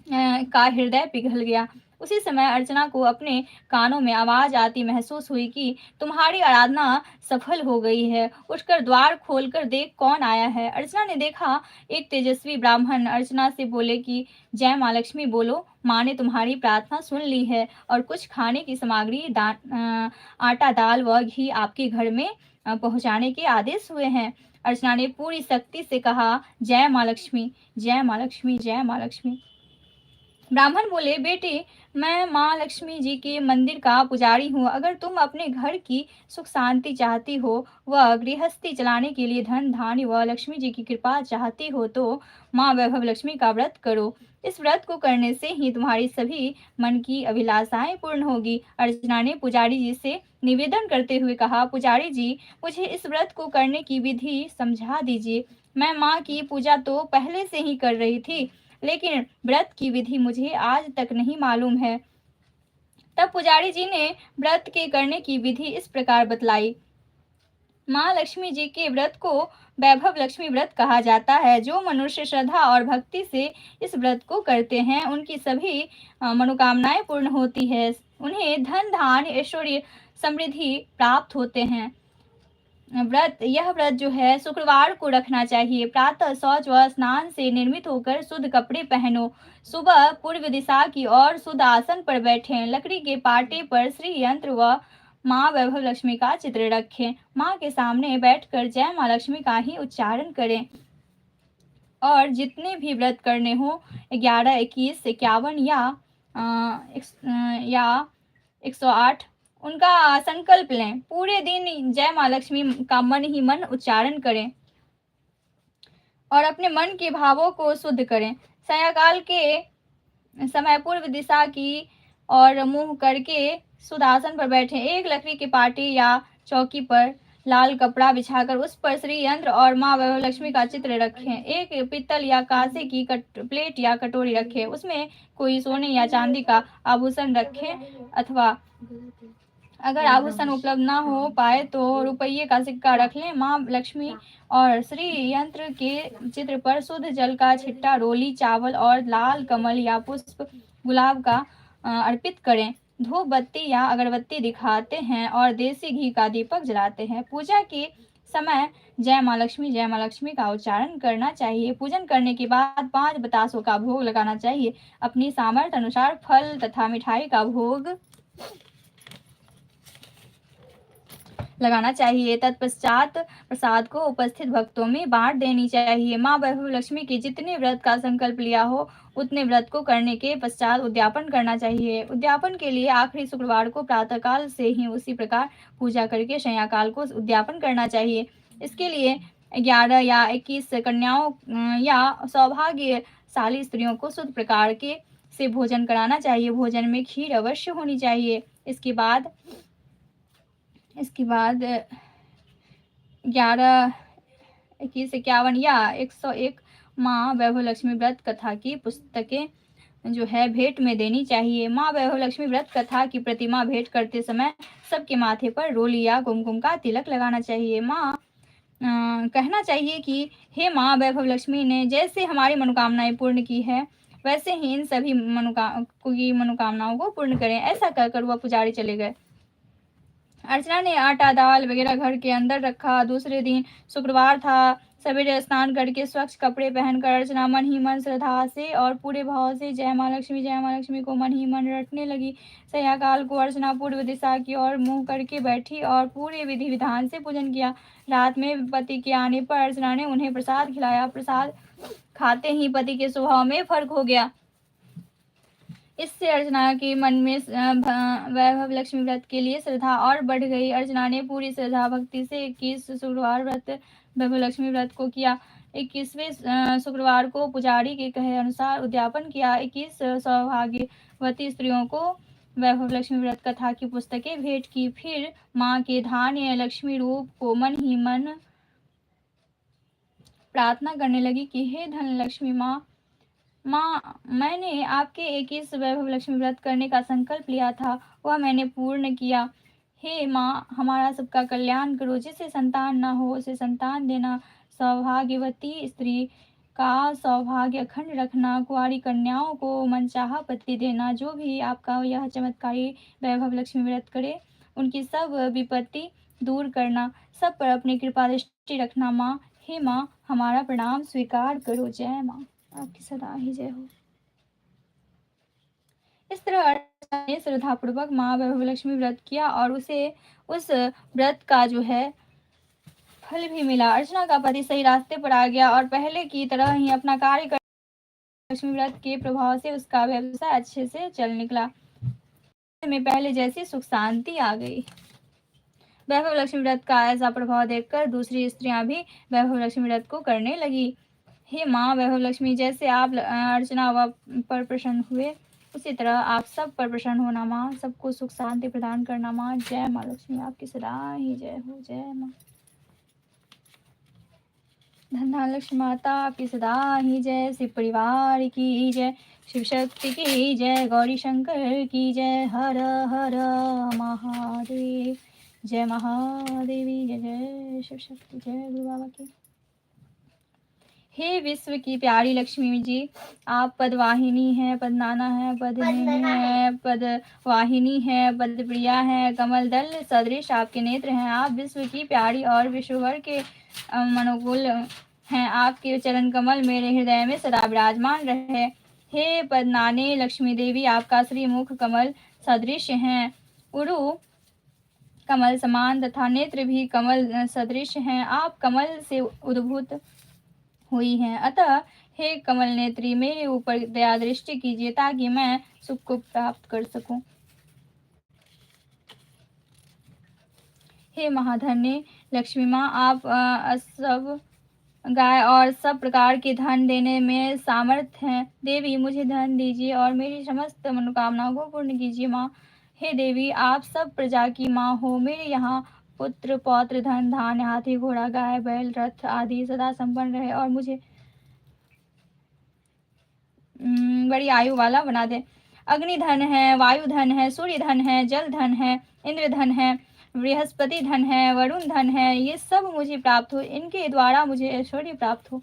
Speaker 1: का हृदय पिघल गया। उसी समय अर्चना को अपने कानों में आवाज आती महसूस हुई कि तुम्हारी आराधना सफल हो गई है। उठकर द्वार खोलकर देख कौन आया है। अर्चना ने देखा एक तेजस्वी ब्राह्मण। अर्चना से बोले कि जय माँ लक्ष्मी बोलो, माँ ने तुम्हारी प्रार्थना सुन ली है और कुछ खाने की सामग्री आटा, दाल व घी आपके घर में पहुंचाने के आदेश हुए हैं। अर्चना ने पूरी शक्ति से कहा, जय माँ लक्ष्मी, जय माँ लक्ष्मी, जय माँ लक्ष्मी। ब्राह्मण बोले, बेटे, मैं माँ लक्ष्मी जी के मंदिर का पुजारी हूँ। अगर तुम अपने घर की सुख शांति चाहती हो व गृहस्थी चलाने के लिए धन धान्य व लक्ष्मी जी की कृपा चाहती हो तो माँ वैभव लक्ष्मी का व्रत करो। इस व्रत को करने से ही तुम्हारी सभी मन की अभिलाषाएं पूर्ण होगी। अर्चना ने पुजारी जी से निवेदन करते हुए कहा, पुजारी जी, मुझे इस व्रत को करने की विधि समझा दीजिए। मैं माँ की पूजा तो पहले से ही कर रही थी, लेकिन व्रत की विधि मुझे आज तक नहीं मालूम है। तब पुजारी जी ने व्रत के करने की विधि इस प्रकार बतलाई। माँ लक्ष्मी जी के व्रत को वैभव लक्ष्मी व्रत कहा जाता है। जो मनुष्य श्रद्धा और भक्ति से इस व्रत को करते हैं उनकी सभी मनोकामनाएं पूर्ण होती है। उन्हें धन धान्य ऐश्वर्य समृद्धि प्राप्त होते हैं। यह व्रत जो है शुक्रवार को रखना चाहिए। प्रातः शौच व स्नान से निर्मित होकर शुद्ध कपड़े पहनो। सुबह पूर्व दिशा की ओर शुद्ध आसन पर बैठें। लकड़ी के पाटे पर श्री यंत्र व माँ वैभव लक्ष्मी का चित्र रखें। माँ के सामने बैठकर जय माँ लक्ष्मी का ही उच्चारण करें। और जितने भी व्रत करने हो 11, 21, 51 या 108 उनका संकल्प लें। पूरे दिन जय माँ लक्ष्मी का मन ही मन उच्चारण करें और अपने मन के भावों को शुद्ध करें। सायंकाल के समय पूर्व दिशा की और मुंह करके शुद्ध आसन पर बैठें। एक लकड़ी के पाटी या चौकी पर लाल कपड़ा बिछाकर उस पर श्री यंत्र और माँ वैभव लक्ष्मी का चित्र रखें। एक पित्तल या कांसे की प्लेट या कटोरी रखें। उसमें कोई सोने या चांदी का आभूषण रखें, अथवा अगर आभूषण उपलब्ध ना हो पाए तो रुपये का सिक्का रख लें। माँ लक्ष्मी और श्री यंत्र के चित्र पर शुद्ध जल का छिट्टा, रोली, चावल और लाल कमल या पुष्प गुलाब का अर्पित करें। धूप बत्ती या अगरबत्ती दिखाते हैं और देसी घी का दीपक जलाते हैं। पूजा के समय जय माँ लक्ष्मी का उच्चारण करना चाहिए। पूजन करने के बाद 5 बतासों का भोग लगाना चाहिए। अपनी सामर्थ्य अनुसार फल तथा मिठाई का भोग लगाना चाहिए। तत्पश्चात प्रसाद को उपस्थित भक्तों में बांट देनी चाहिए। माँ वैभव लक्ष्मी के जितने व्रत का संकल्प लिया हो उतने व्रत को करने के पश्चात उद्यापन करना चाहिए। उद्यापन के लिए आखिरी शुक्रवार को प्रातःकाल से ही उसी प्रकार पूजा करके संध्याकाल को उद्यापन करना चाहिए। इसके लिए 11 या 21 कन्याओं या सौभाग्यशाली स्त्रियों को शुद्ध प्रकार के से भोजन कराना चाहिए। भोजन में खीर अवश्य होनी चाहिए। इसके बाद 11, 21, 51 या 101 माँ वैभव लक्ष्मी व्रत कथा की पुस्तकें जो है भेंट में देनी चाहिए। माँ वैभव लक्ष्मी व्रत कथा की प्रतिमा भेंट करते समय सबके माथे पर रोली या कुमकुम का तिलक लगाना चाहिए। कहना चाहिए कि हे माँ वैभव लक्ष्मी ने जैसे हमारी मनोकामनाएं पूर्ण की है वैसे ही इन सभी मनोकामनाओं को पूर्ण करें। ऐसा कहकर वह पुजारी चले गए। अर्चना ने आटा दाल वगैरह घर के अंदर रखा। दूसरे दिन शुक्रवार था। सवेरे स्नान करके स्वच्छ कपड़े पहनकर अर्चना मन ही मन श्रद्धा से और पूरे भाव से जय माँ लक्ष्मी को मन ही मन रटने लगी। सायंकाल को अर्चना पूर्व दिशा की ओर मुंह करके बैठी और पूरे विधि विधान से पूजन किया। रात में पति के आने पर अर्चना ने उन्हें प्रसाद खिलाया। प्रसाद खाते ही पति के स्वभाव में फर्क हो गया। इससे अर्चना के मन में वैभव लक्ष्मी व्रत के लिए श्रद्धा और बढ़ गई। अर्चना ने पूरी श्रद्धा भक्ति से 21 शुक्रवार व्रत वैभव लक्ष्मी व्रत को किया। 21वें शुक्रवार को पुजारी के कहे अनुसार उद्यापन किया। 21 सौभाग्यवती स्त्रियों को वैभव लक्ष्मी व्रत कथा की पुस्तकें भेंट की। फिर माँ के धान्य लक्ष्मी रूप को मन ही मन प्रार्थना करने लगी कि हे धन लक्ष्मी माँ, मैंने आपके 21 वैभव लक्ष्मी व्रत करने का संकल्प लिया था, वह मैंने पूर्ण किया। हे माँ, हमारा सबका कल्याण करो। जिसे संतान न हो उसे संतान देना, सौभाग्यवती स्त्री का सौभाग्य अखंड रखना, कुंवारी कन्याओं को मनचाहा पति देना। जो भी आपका यह चमत्कारी वैभव लक्ष्मी व्रत करे उनकी सब विपत्ति दूर करना, सब पर अपनी कृपा दृष्टि रखना। माँ, हे माँ, हमारा प्रणाम स्वीकार करो। जय माँ, आपकी सदा ही जय हो। इस तरह अर्चना ने श्रद्धापूर्वक माँ वैभव लक्ष्मी व्रत किया और उसे उस व्रत का जो है फल भी मिला। अर्चना का पति सही रास्ते पर आ गया और पहले की तरह ही अपना कार्य कर लक्ष्मी व्रत के प्रभाव से उसका व्यवसाय अच्छे से चल निकला। में पहले जैसी सुख शांति आ गई। वैभव लक्ष्मी व्रत का ऐसा प्रभाव देखकर दूसरी स्त्रियां भी वैभव लक्ष्मी व्रत को करने लगी। हे माँ वैभव लक्ष्मी, जैसे आप अर्चना पर प्रसन्न हुए उसी तरह आप सब पर प्रसन्न होना। माँ, सबको सुख शांति प्रदान करना। माँ, जय माँ लक्ष्मी, आपकी सदा ही जय हो। जय माँ धन लक्ष्मी माता, आपकी सदा ही जय। शिव परिवार की जय, शिव शक्ति की जय, गौरी शंकर की जय। हर हर महादेव। जय महादेवी, जय जय शिव शक्ति, जय गुरु बाबा की। हे विश्व की प्यारी लक्ष्मी जी, आप पदवाहिनी है, पदनाना है, पदहिनी है, पदवाहिनी है, पदप्रिया है, कमल दल सदृश आपके नेत्र हैं। आप विश्व की प्यारी और विश्वभर के मनोकुल हैं। आपके चरण कमल मेरे हृदय में सदा विराजमान रहे। हे पदनाने लक्ष्मी देवी, आपका श्रीमुख कमल सदृश हैं, उरु कमल समान तथा नेत्र भी कमल सदृश हैं। आप कमल से उद्भूत हुई हैं, अतः हे कमल नेत्री, मेरे ऊपर दया दृष्टि कीजिए ताकि मैं सुख को प्राप्त कर सकूं। हे महाधन्य लक्ष्मी माँ, आप सब गाय और सब प्रकार के धन देने में सामर्थ्य हैं। देवी, मुझे धन दीजिए और मेरी समस्त मनोकामनाओं को पूर्ण कीजिए। माँ, हे देवी, आप सब प्रजा की माँ हो। मेरे यहाँ पुत्र पौत्र धन धान्य हाथी घोड़ा गाय बैल रथ आदि सदा संपन्न रहे और मुझे बड़ी आयु वाला बना दे। अग्नि धन है, वायु धन है, सूर्य धन है, जल धन है, इंद्र धन है, बृहस्पति धन है, वरुण धन है, ये सब मुझे प्राप्त हो। इनके द्वारा मुझे ऐश्वर्य प्राप्त हो।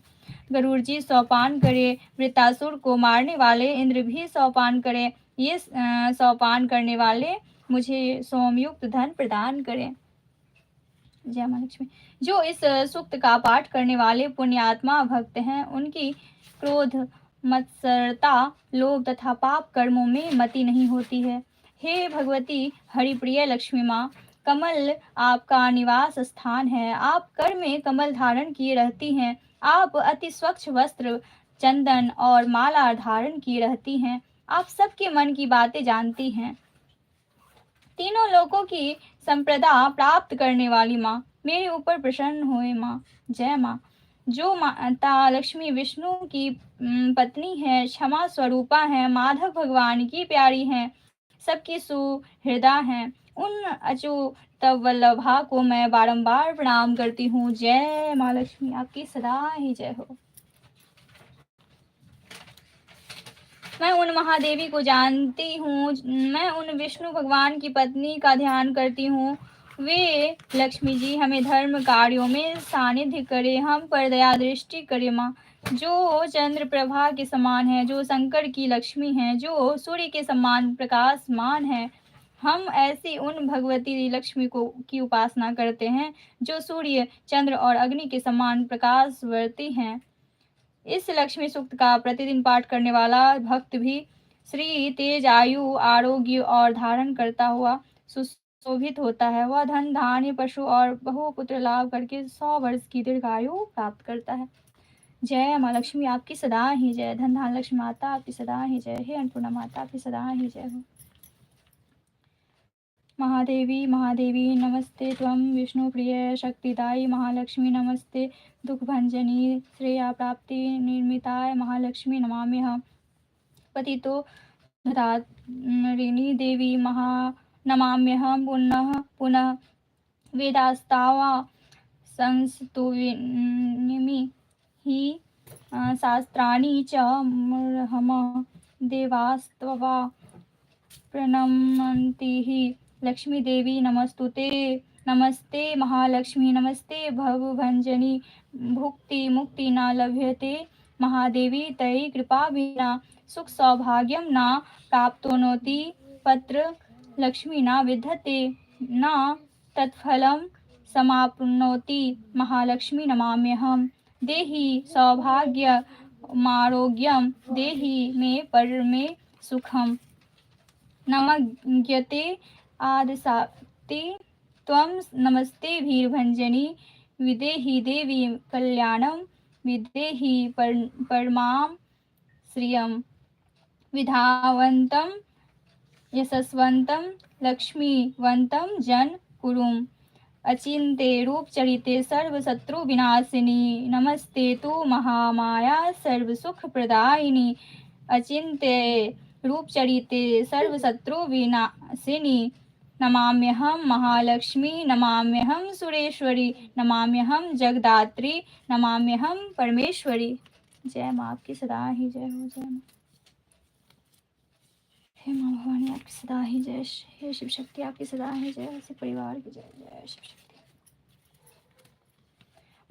Speaker 1: गरुड़ जी सौपान करे, वृत्तासुर को मारने वाले इंद्र भी सौपान करे, ये सौपान करने वाले मुझे सोमयुक्त धन प्रदान करें। जय माँ लक्ष्मी। जो इस सूक्त का पाठ करने वाले पुण्यात्मा भक्त हैं उनकी क्रोध मत्सरता लोभ तथा पाप कर्मों में मति नहीं होती है। हे भगवती हरिप्रिय लक्ष्मी माँ, कमल आपका निवास स्थान है। आप कर में कमल धारण किए रहती हैं। आप अति स्वच्छ वस्त्र, चंदन और माला धारण किए रहती हैं। आप सबके मन की बातें जानती हैं। तीनों लोकों की संप्रदा प्राप्त करने वाली माँ, मेरे ऊपर प्रसन्न हुए माँ। जय माँ। जो माता लक्ष्मी विष्णु की पत्नी है, क्षमा स्वरूपा है, माधव भगवान की प्यारी है, सबकी सुहृदा है, उन अच्युत वल्लभा को मैं बारंबार प्रणाम करती हूँ। जय माँ लक्ष्मी, आपकी सदा ही जय हो। मैं उन महादेवी को जानती हूँ, मैं उन विष्णु भगवान की पत्नी का ध्यान करती हूँ। वे लक्ष्मी जी हमें धर्म कार्यों में सानिध्य करे, हम पर दया दृष्टि करे माँ। जो चंद्र प्रभा के समान है, जो शंकर की लक्ष्मी है, जो सूर्य के समान प्रकाशमान है, हम ऐसी उन भगवती लक्ष्मी को की उपासना करते हैं जो सूर्य, चंद्र और अग्नि के समान प्रकाशवर्ती हैं। इस लक्ष्मी सूक्त का प्रतिदिन पाठ करने वाला भक्त भी श्री तेज आयु, आरोग्य और धारण करता हुआ सुशोभित होता है। वह धन, धान्य, पशु और बहुपुत्र लाभ करके 100 वर्ष की दीर्घायु प्राप्त करता है। जय माँ लक्ष्मी, आपकी सदा ही जय। धन धान लक्ष्मी माता, आपकी सदा ही जय। हे अन्नपूर्णा माता, आपकी सदा ही जय हो। महादेवी महादेवी नमस्ते त्वं विष्णुप्रिय शक्तिदायी महालक्ष्मी नमस्ते दुःखभञ्जनी श्रेया प्राप्ति निर्मिताय महालक्ष्मी नमाम्यहं। पतितो धतारिणी देवी नमाम्यहं पुनः पुनः। वेदास्तावा संस्तुनिमि हि शास्त्राणि च मूढमः देवास्त्ववा प्रणमन्ति हि। लक्ष्मी देवी नमस्तुते। नमस्ते महालक्ष्मी, नमस्ते भवभंजनी। भुक्ति मुक्ति न लभ्यते महादेवी तयि कृपा विना। सुख सौभाग्यम न प्राप्नोति पत्र लक्ष्मी न विद्यते न तत्फलं समाप्नोति महालक्ष्मी नमाम्यहम्। देहि सौभाग्यमारोग्यं, देहि मे परमे सुखम्। नमज्ञते आदिशक्ति त्वं नमस्ते भीरभंजनी। विदेहि देवी कल्याणं, विदेहि परमां श्रियं। विधावन्तं यशस्वन्तं लक्ष्मीवन्तं जन कुरुम्। अचिन्ते रूपचरिते सर्वशत्रु विनाशिनी। नमस्ते तु महामाया सर्वसुखप्रदायिनी। अचिन्त्य रूपचरिते सर्वशत्रु विनाशिनी। नमाम्यहं महालक्ष्मी, नमाम्यहं सुरेश्वरी, नमाम्यहं जगदात्री, नमाम्यहं परमेश्वरी। जय माँ, आपकी सदा ही जय हो। जय माँ। हे माँ भवानी, आपकी सदा ही जय। हे शिव शक्ति, आपकी सदा ही जय। ऐसे परिवार की जय। जय शिव शक्ति।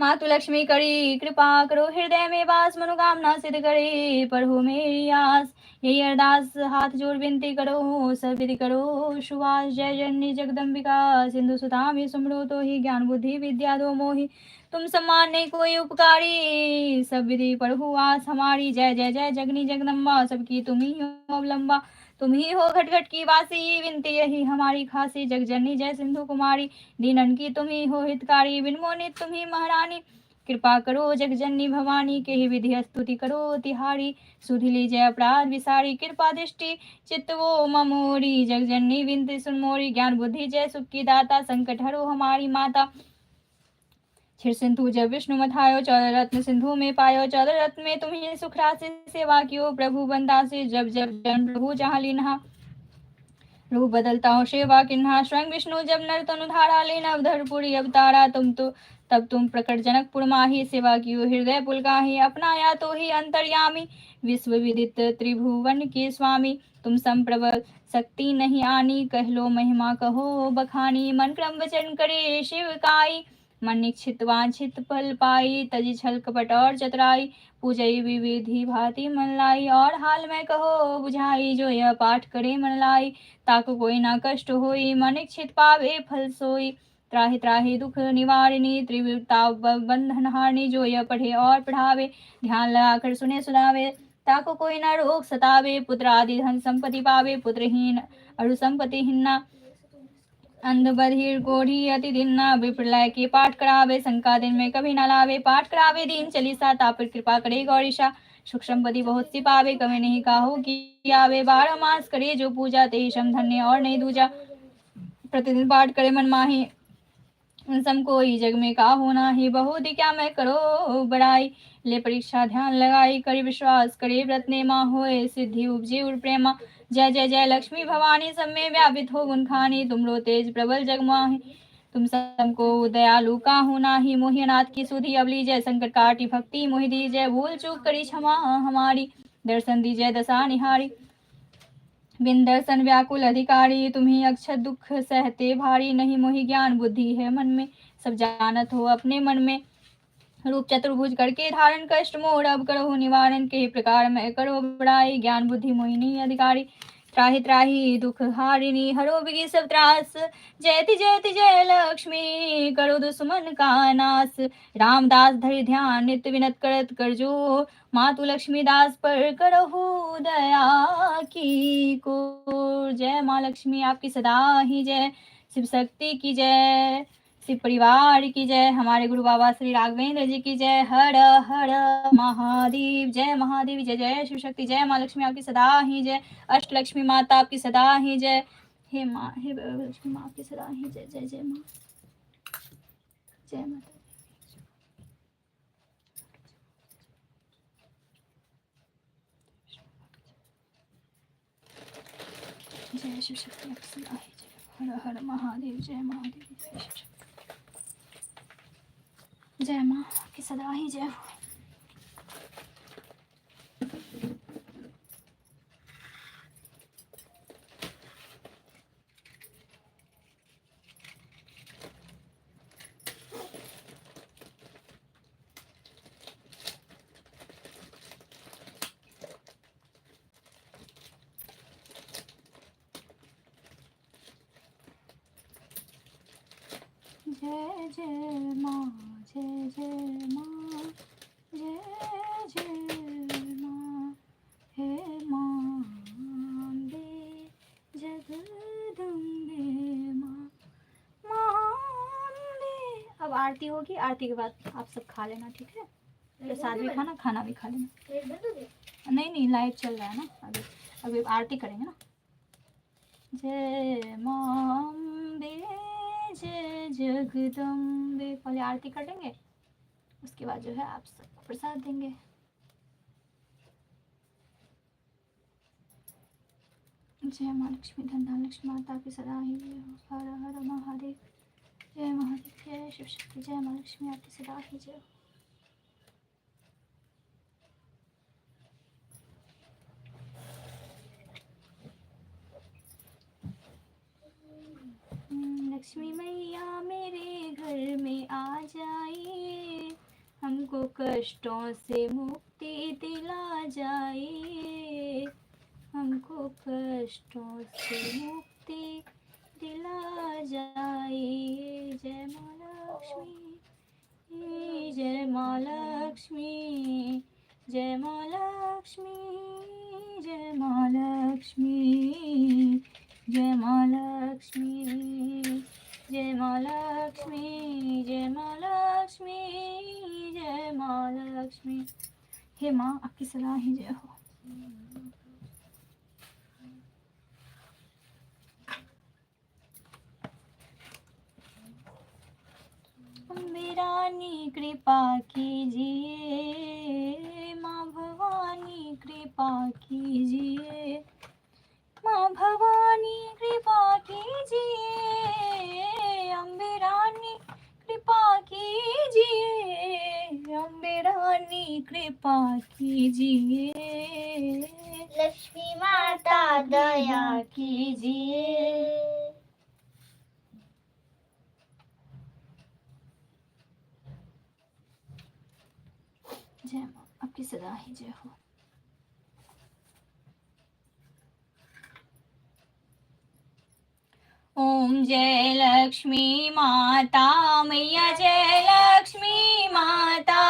Speaker 1: मातु लक्ष्मी करी कृपा करो, हृदय में वास मनोकामना सिद्ध करे। पढ़ो मेरी आस, यही अरदास हाथ जोड़ विनती करो। सब विधि करो सुवास, जय जननी जगदम्बिका। सिंधु सुता में सुमरो तो ही, ज्ञान बुद्धि विद्या दो मोहि। तुम सम्मान नहीं कोई उपकारी, सब विधि पढ़ो आस हमारी। जय जय जय जगनी जगदम्बा, सबकी तुम ही हो अवलंबा। तुम ही हो घट घट की वासी, विनती यही हमारी खासी। जग जननी जय सिंधु कुमारी, दीनन की तुम ही हो हितकारी। बिन मोनि तुम ही महारानी, कृपा करो जग जननी भवानी। के ही विधि स्तुति करो तिहारी, सुधिली जय अपराध विसारी। कृपा दृष्टि चित्त वो ममोरी, जग जननी विनती सुन मोरी। ज्ञान बुद्धि जय सुख की दाता, संकट हरो हमारी माता। क्षीर सिंधु जब विष्णु मथायो, 14 रत्न सिंधु में पायो। 14 रत्न में तुम ही सुख राशि, सेवा कियो प्रभु बंदासे। जब जब जन प्रभु जहाँ लीन्हा, रूप बदलता हो सेवा किन्हा। स्वयं विष्णु जब नर तनु धारा, लेन अवधरपुरी अवतारा। तब तुम प्रकट जनकपुर माही, सेवा कियो हृदय पुलकाही। अपनाया तो ही अंतर्यामी, विश्व विदित त्रिभुवन के स्वामी। तुम संप्रभ शक्ति नहीं आनी, कह लो महिमा कहो बखानी। मन क्रम वचन करे शिव काई, मन इच्छित वांछित फल पाई। तजी छल कपट और चतुराई, पूजई विविधि भांति मन लाई। और हाल में कहो बुझाई, जो यह पाठ करे मन लाई। ताको कोई ना कष्ट होई, मन इच्छित पावे फल सोई। त्राहि त्राहि दुख निवारिणी, त्रिविता बंधन हारिणी। जो यह पढ़े और पढ़ावे, ध्यान लगाकर सुने सुनावे। ताको कोई ना रोग सतावे, पुत्र आदि धन संपत्ति पावे। पुत्रहीन अरु संपत्ति हिन्ना, अंध बधिर गोढ़ी अति दिन न विप्रलय के पाठ करावे, शंका दिन में कभी न लावे, पाठ करावे दीन चलीसा, तापर कृपा करे गौरीशा। सूक्ष्म बदी बहुत सी पावे, कभी नहीं काहो कि आवे, 12 मास करे जो पूजा, ते सम धन्य और नहीं दूजा। प्रतिदिन पाठ करे मन माही, सम कोई जग में का होना ही, बहुत क्या मैं करो बड़ाई। ले परीक्षा ध्यान लगाई, करी विश्वास करे व्रत नेमा, होए सिद्धि उपजे उर प्रेमा। जय जय जय लक्ष्मी भवानी, सब में व्यापित हो गुण खानी, तुमरो तेज प्रबल जग माहि। तुम सबको दयालु काहू नाही, मोहि अनाथ की सुधी अबली, जय संकट काटी भक्ति मोहि दी, जय भूल चूक करी क्षमा हमारी, दर्शन दी जय दशा निहारी। बिन दर्शन व्याकुल अधिकारी, तुम्ही अक्षत दुख सहते भारी, नहीं मोहि ज्ञान बुद्धि है मन में, सब जानत हो अपने मन में। रूप चतुर्भुज करके धारण, कष्ट मोर अब करो निवारण, के प्रकार मैं करो बड़ाई, ज्ञान बुद्धि मोहिनी अधिकारी। त्राहि त्राहि दुख हारिणी, हरो बिगी सब त्रास, जयति जयति जय लक्ष्मी, करो दुश्मन का नाश। रामदास धरि ध्यान नित्य विनत करत कर जो, मातु लक्ष्मी दास पर करहु दया की को। जय माँ लक्ष्मी आपकी सदा ही जय, शिव शक्ति की जय, शिव परिवार की जय, हमारे गुरु बाबा श्री राघवेंद्र जी की जय। हर हर महादेव, जय महादेव, जय जय शिव शक्ति, जय माँ लक्ष्मी आपकी सदा ही जय, अष्ट लक्ष्मी माता आपकी सदा ही जय। हे माँ, हे लक्ष्मी माँ आपकी सदा ही जय, जय जय माँ, जय माता, जय शिव शक्ति आपकी सदा ही जय। हर हर महादेव, जय महादेव, जय शिव शक्ति, जय माँ आपकी सदा ही जय हो। जय जय माँ, जय जय माँ, जय जय माँ, हे माँ अम्बे जगदम्बे माँ, माँ अम्बे। अब आरती होगी, आरती के बाद आप सब खा लेना, ठीक है? प्रसाद भी खाना, खाना भी खा लेना। नहीं नहीं, लाइव चल रहा है ना अभी, अभी आरती करेंगे ना। जय माँ अम्बे जय जगदम्बे, पहले आरती कर लेंगे, उसके बाद जो है आप सबको प्रसाद देंगे। जय माँ लक्ष्मी, धन धन लक्ष्मी माता की सदा ही जय हो। हर हर महादेव, जय महादेव, जय शिव शक्ति, जय माँ लक्ष्मी आपकी सदा ही जय हो। लक्ष्मी मैया मेरे घर में आ जाइए, हमको कष्टों से मुक्ति दिला जाइए, हमको कष्टों से मुक्ति दिला जाइए। जय माँ लक्ष्मी, जय माँ लक्ष्मी, जय माँ लक्ष्मी, जय माँ लक्ष्मी, जय माँ लक्ष्मी, जय माँ लक्ष्मी, जय माँ लक्ष्मी, जय माँ लक्ष्मी। हे माँ आपकी सदा ही जय हो। अम्बे रानी कृपा कीजिए, माँ भवानी कृपा कीजिए, माँ भवानी कृपा कीजिए, अम्बे रानी कृपा कीजिए, अम्बे रानी कृपा कीजिए,
Speaker 2: लक्ष्मी माता दया
Speaker 1: कीजिए। जय माँ आपकी सदा ही जय हो। ओम जय लक्ष्मी माता, मैया जय लक्ष्मी माता,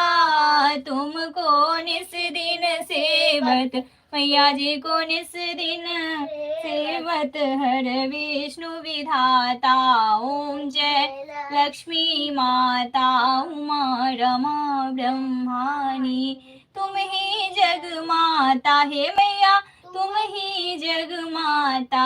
Speaker 1: तुमको निस दिन से सेवत मैया जी को निस दिन सेवत हर विष्णु विधाता। ओम जय लक्ष्मी माता उमा रमा ब्रह्मानी। तुम ही जग माता है मैया, तुम ही जग माता।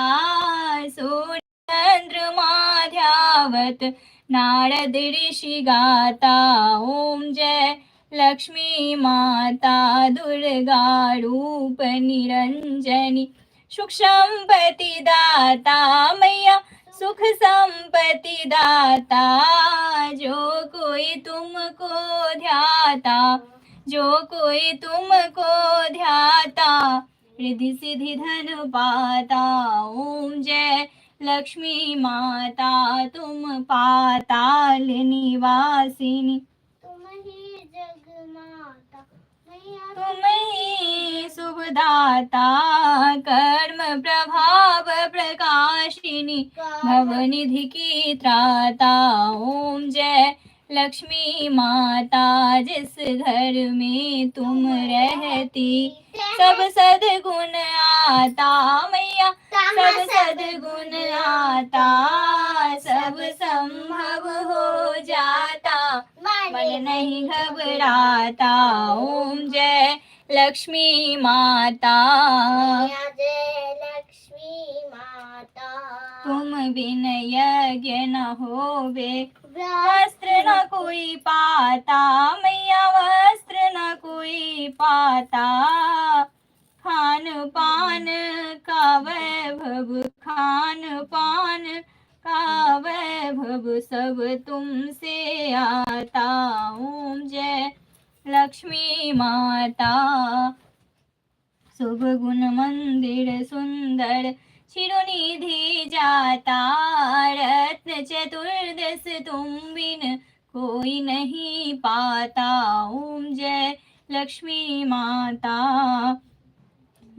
Speaker 1: सूर्य चंद्रमा ध्यावत नारद ऋषि गाता। ओम जय लक्ष्मी माता दुर्गा रूप निरंजनी। सुख संपत्ति दाता मैया, सुख संपत्ति दाता। जो कोई तुमको ध्याता, जो कोई तुमको ध्याता, रिद्धि सिद्धि धन पाता। ओम जय लक्ष्मी माता तुम पाताल निवासिनी।
Speaker 2: तुम ही जग माता मैया,
Speaker 1: तुम ही शुभदाता कर्म प्रभाव प्रकाशिनी। भवनिधि की त्राता। ओम जय लक्ष्मी माता जिस घर में तुम रहती, सब सद्गुण आता मैया, सब सद्गुण आता। सब संभव हो जाता, मन नहीं घबराता। ओम जय लक्ष्मी माता,
Speaker 2: मैया जय लक्ष्मी माता।
Speaker 1: तुम बिन यज्ञ न होवे, वस्त्र न कोई पाता मैया, वस्त्र न कोई पाता। खान पान का वैभव, खान पान का वैभव सब तुमसे आता। ओम जय लक्ष्मी माता। शुभ गुण मंदिर सुंदर चिरुनिधि जाता। रत्न चतुर्दश तुम बिन कोई नहीं पाता। ओम जय लक्ष्मी माता।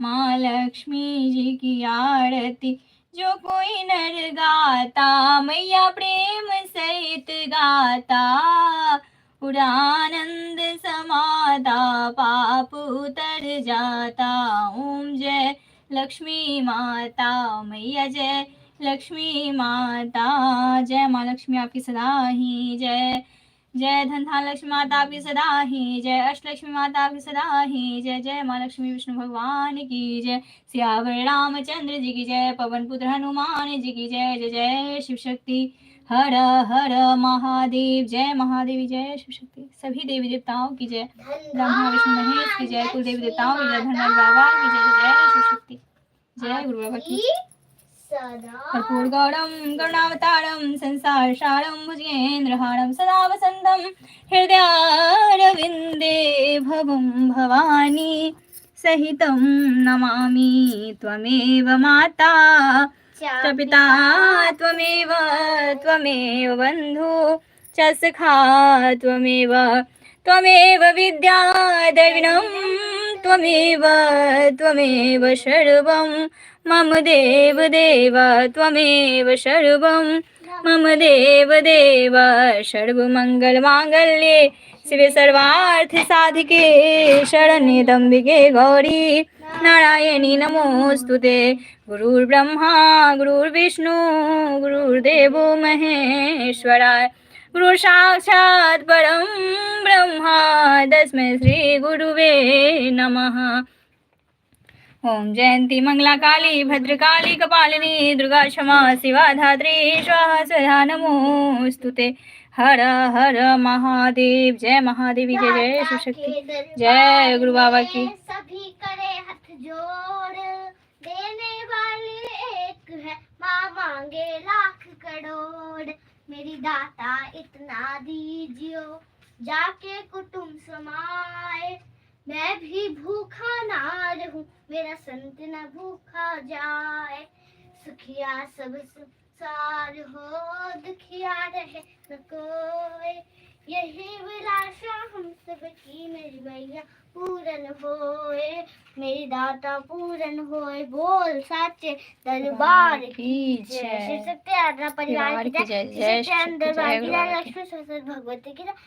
Speaker 1: माँ लक्ष्मी जी की आरती जो कोई नर गाता, मैया प्रेम सहित गाता। उड़ानंद समाता पाप उतर जाता। ओम जय लक्ष्मी माता मैया, जय लक्ष्मी माता। जय माँ लक्ष्मी आपकी सदा ही जय। जय धनधान लक्ष्मी माता आपकी सदा ही जय। अष्टलक्ष्मी माता आपकी सदा ही जय। जय माँ लक्ष्मी विष्णु भगवान की जय। सियावर रामचंद्र जी की जय। पवन पुत्र हनुमान जी की जय। जय जय शिव शक्ति हर हर महादेव। जय महादेवी जय शिव शक्ति। सभी देवी देवताओं की जय। ब्रह्मा विष्णु महेश की जय। कुल देवी देवताओं की जय। धनराज बाबा की जय। जय शिव शक्ति। जय गुरु बाबा की
Speaker 2: सदा
Speaker 1: कर्पूर गौरम करुणावतारम संसार सारम भुजगेन्द्रहारम सदा वसंतम हृदयारविंदे भवं भवानी सहितं नमामि त्वमेव माता च पिता त्वमेव त्वमेव बन्धु च सखा त्वमेव त्वमेव विद्या द्रविणं त्वमेव त्वमेव सर्वं मम देव देव त्वमेव सर्वं मम देव देव। सर्वमङ्गलमाङ्गल्ये शिवे सर्वार्थ साधिके शरण्ये त्र्यम्बके गौरी नारायणी नमोस्तुते। गुरुर्ब्रह्मा गुरुर्विष्णु गुरुर्देवो महेश्वराय गुरु साक्षात् परं ब्रह्मा तस्मै श्री गुरुवे नमः। ओम जयंती मंगला काली भद्रकाली कपालिनी दुर्गा क्षमा शिवा धात्री स्वाहा स्वधा नमोस्तुते। हर हर महादेव। जय महादेवी जय जय शिव शक्ति। जय गुरु बाबा की।
Speaker 2: सभी करे हाथ जोड़, देने वाली एक है माँ मांगे लाख करोड़। मेरी दाता इतना दीजियो जाके कुटुंब समाए, मैं भी भूखा ना रहूं मेरा संत न भूखा जाए। सुखिया सब संसार हो दुखिया रहे न कोई, यही विलासा हम सबकी मेरी मैया पूरन होए। मेरी दाता पूरन होए बोल साचे दरबार की जय। शिव शक्ति आराधना परिवार की जय। शिव शक्ति दरबार की जय। लक्ष्मी सरस्वती भगवती की जय।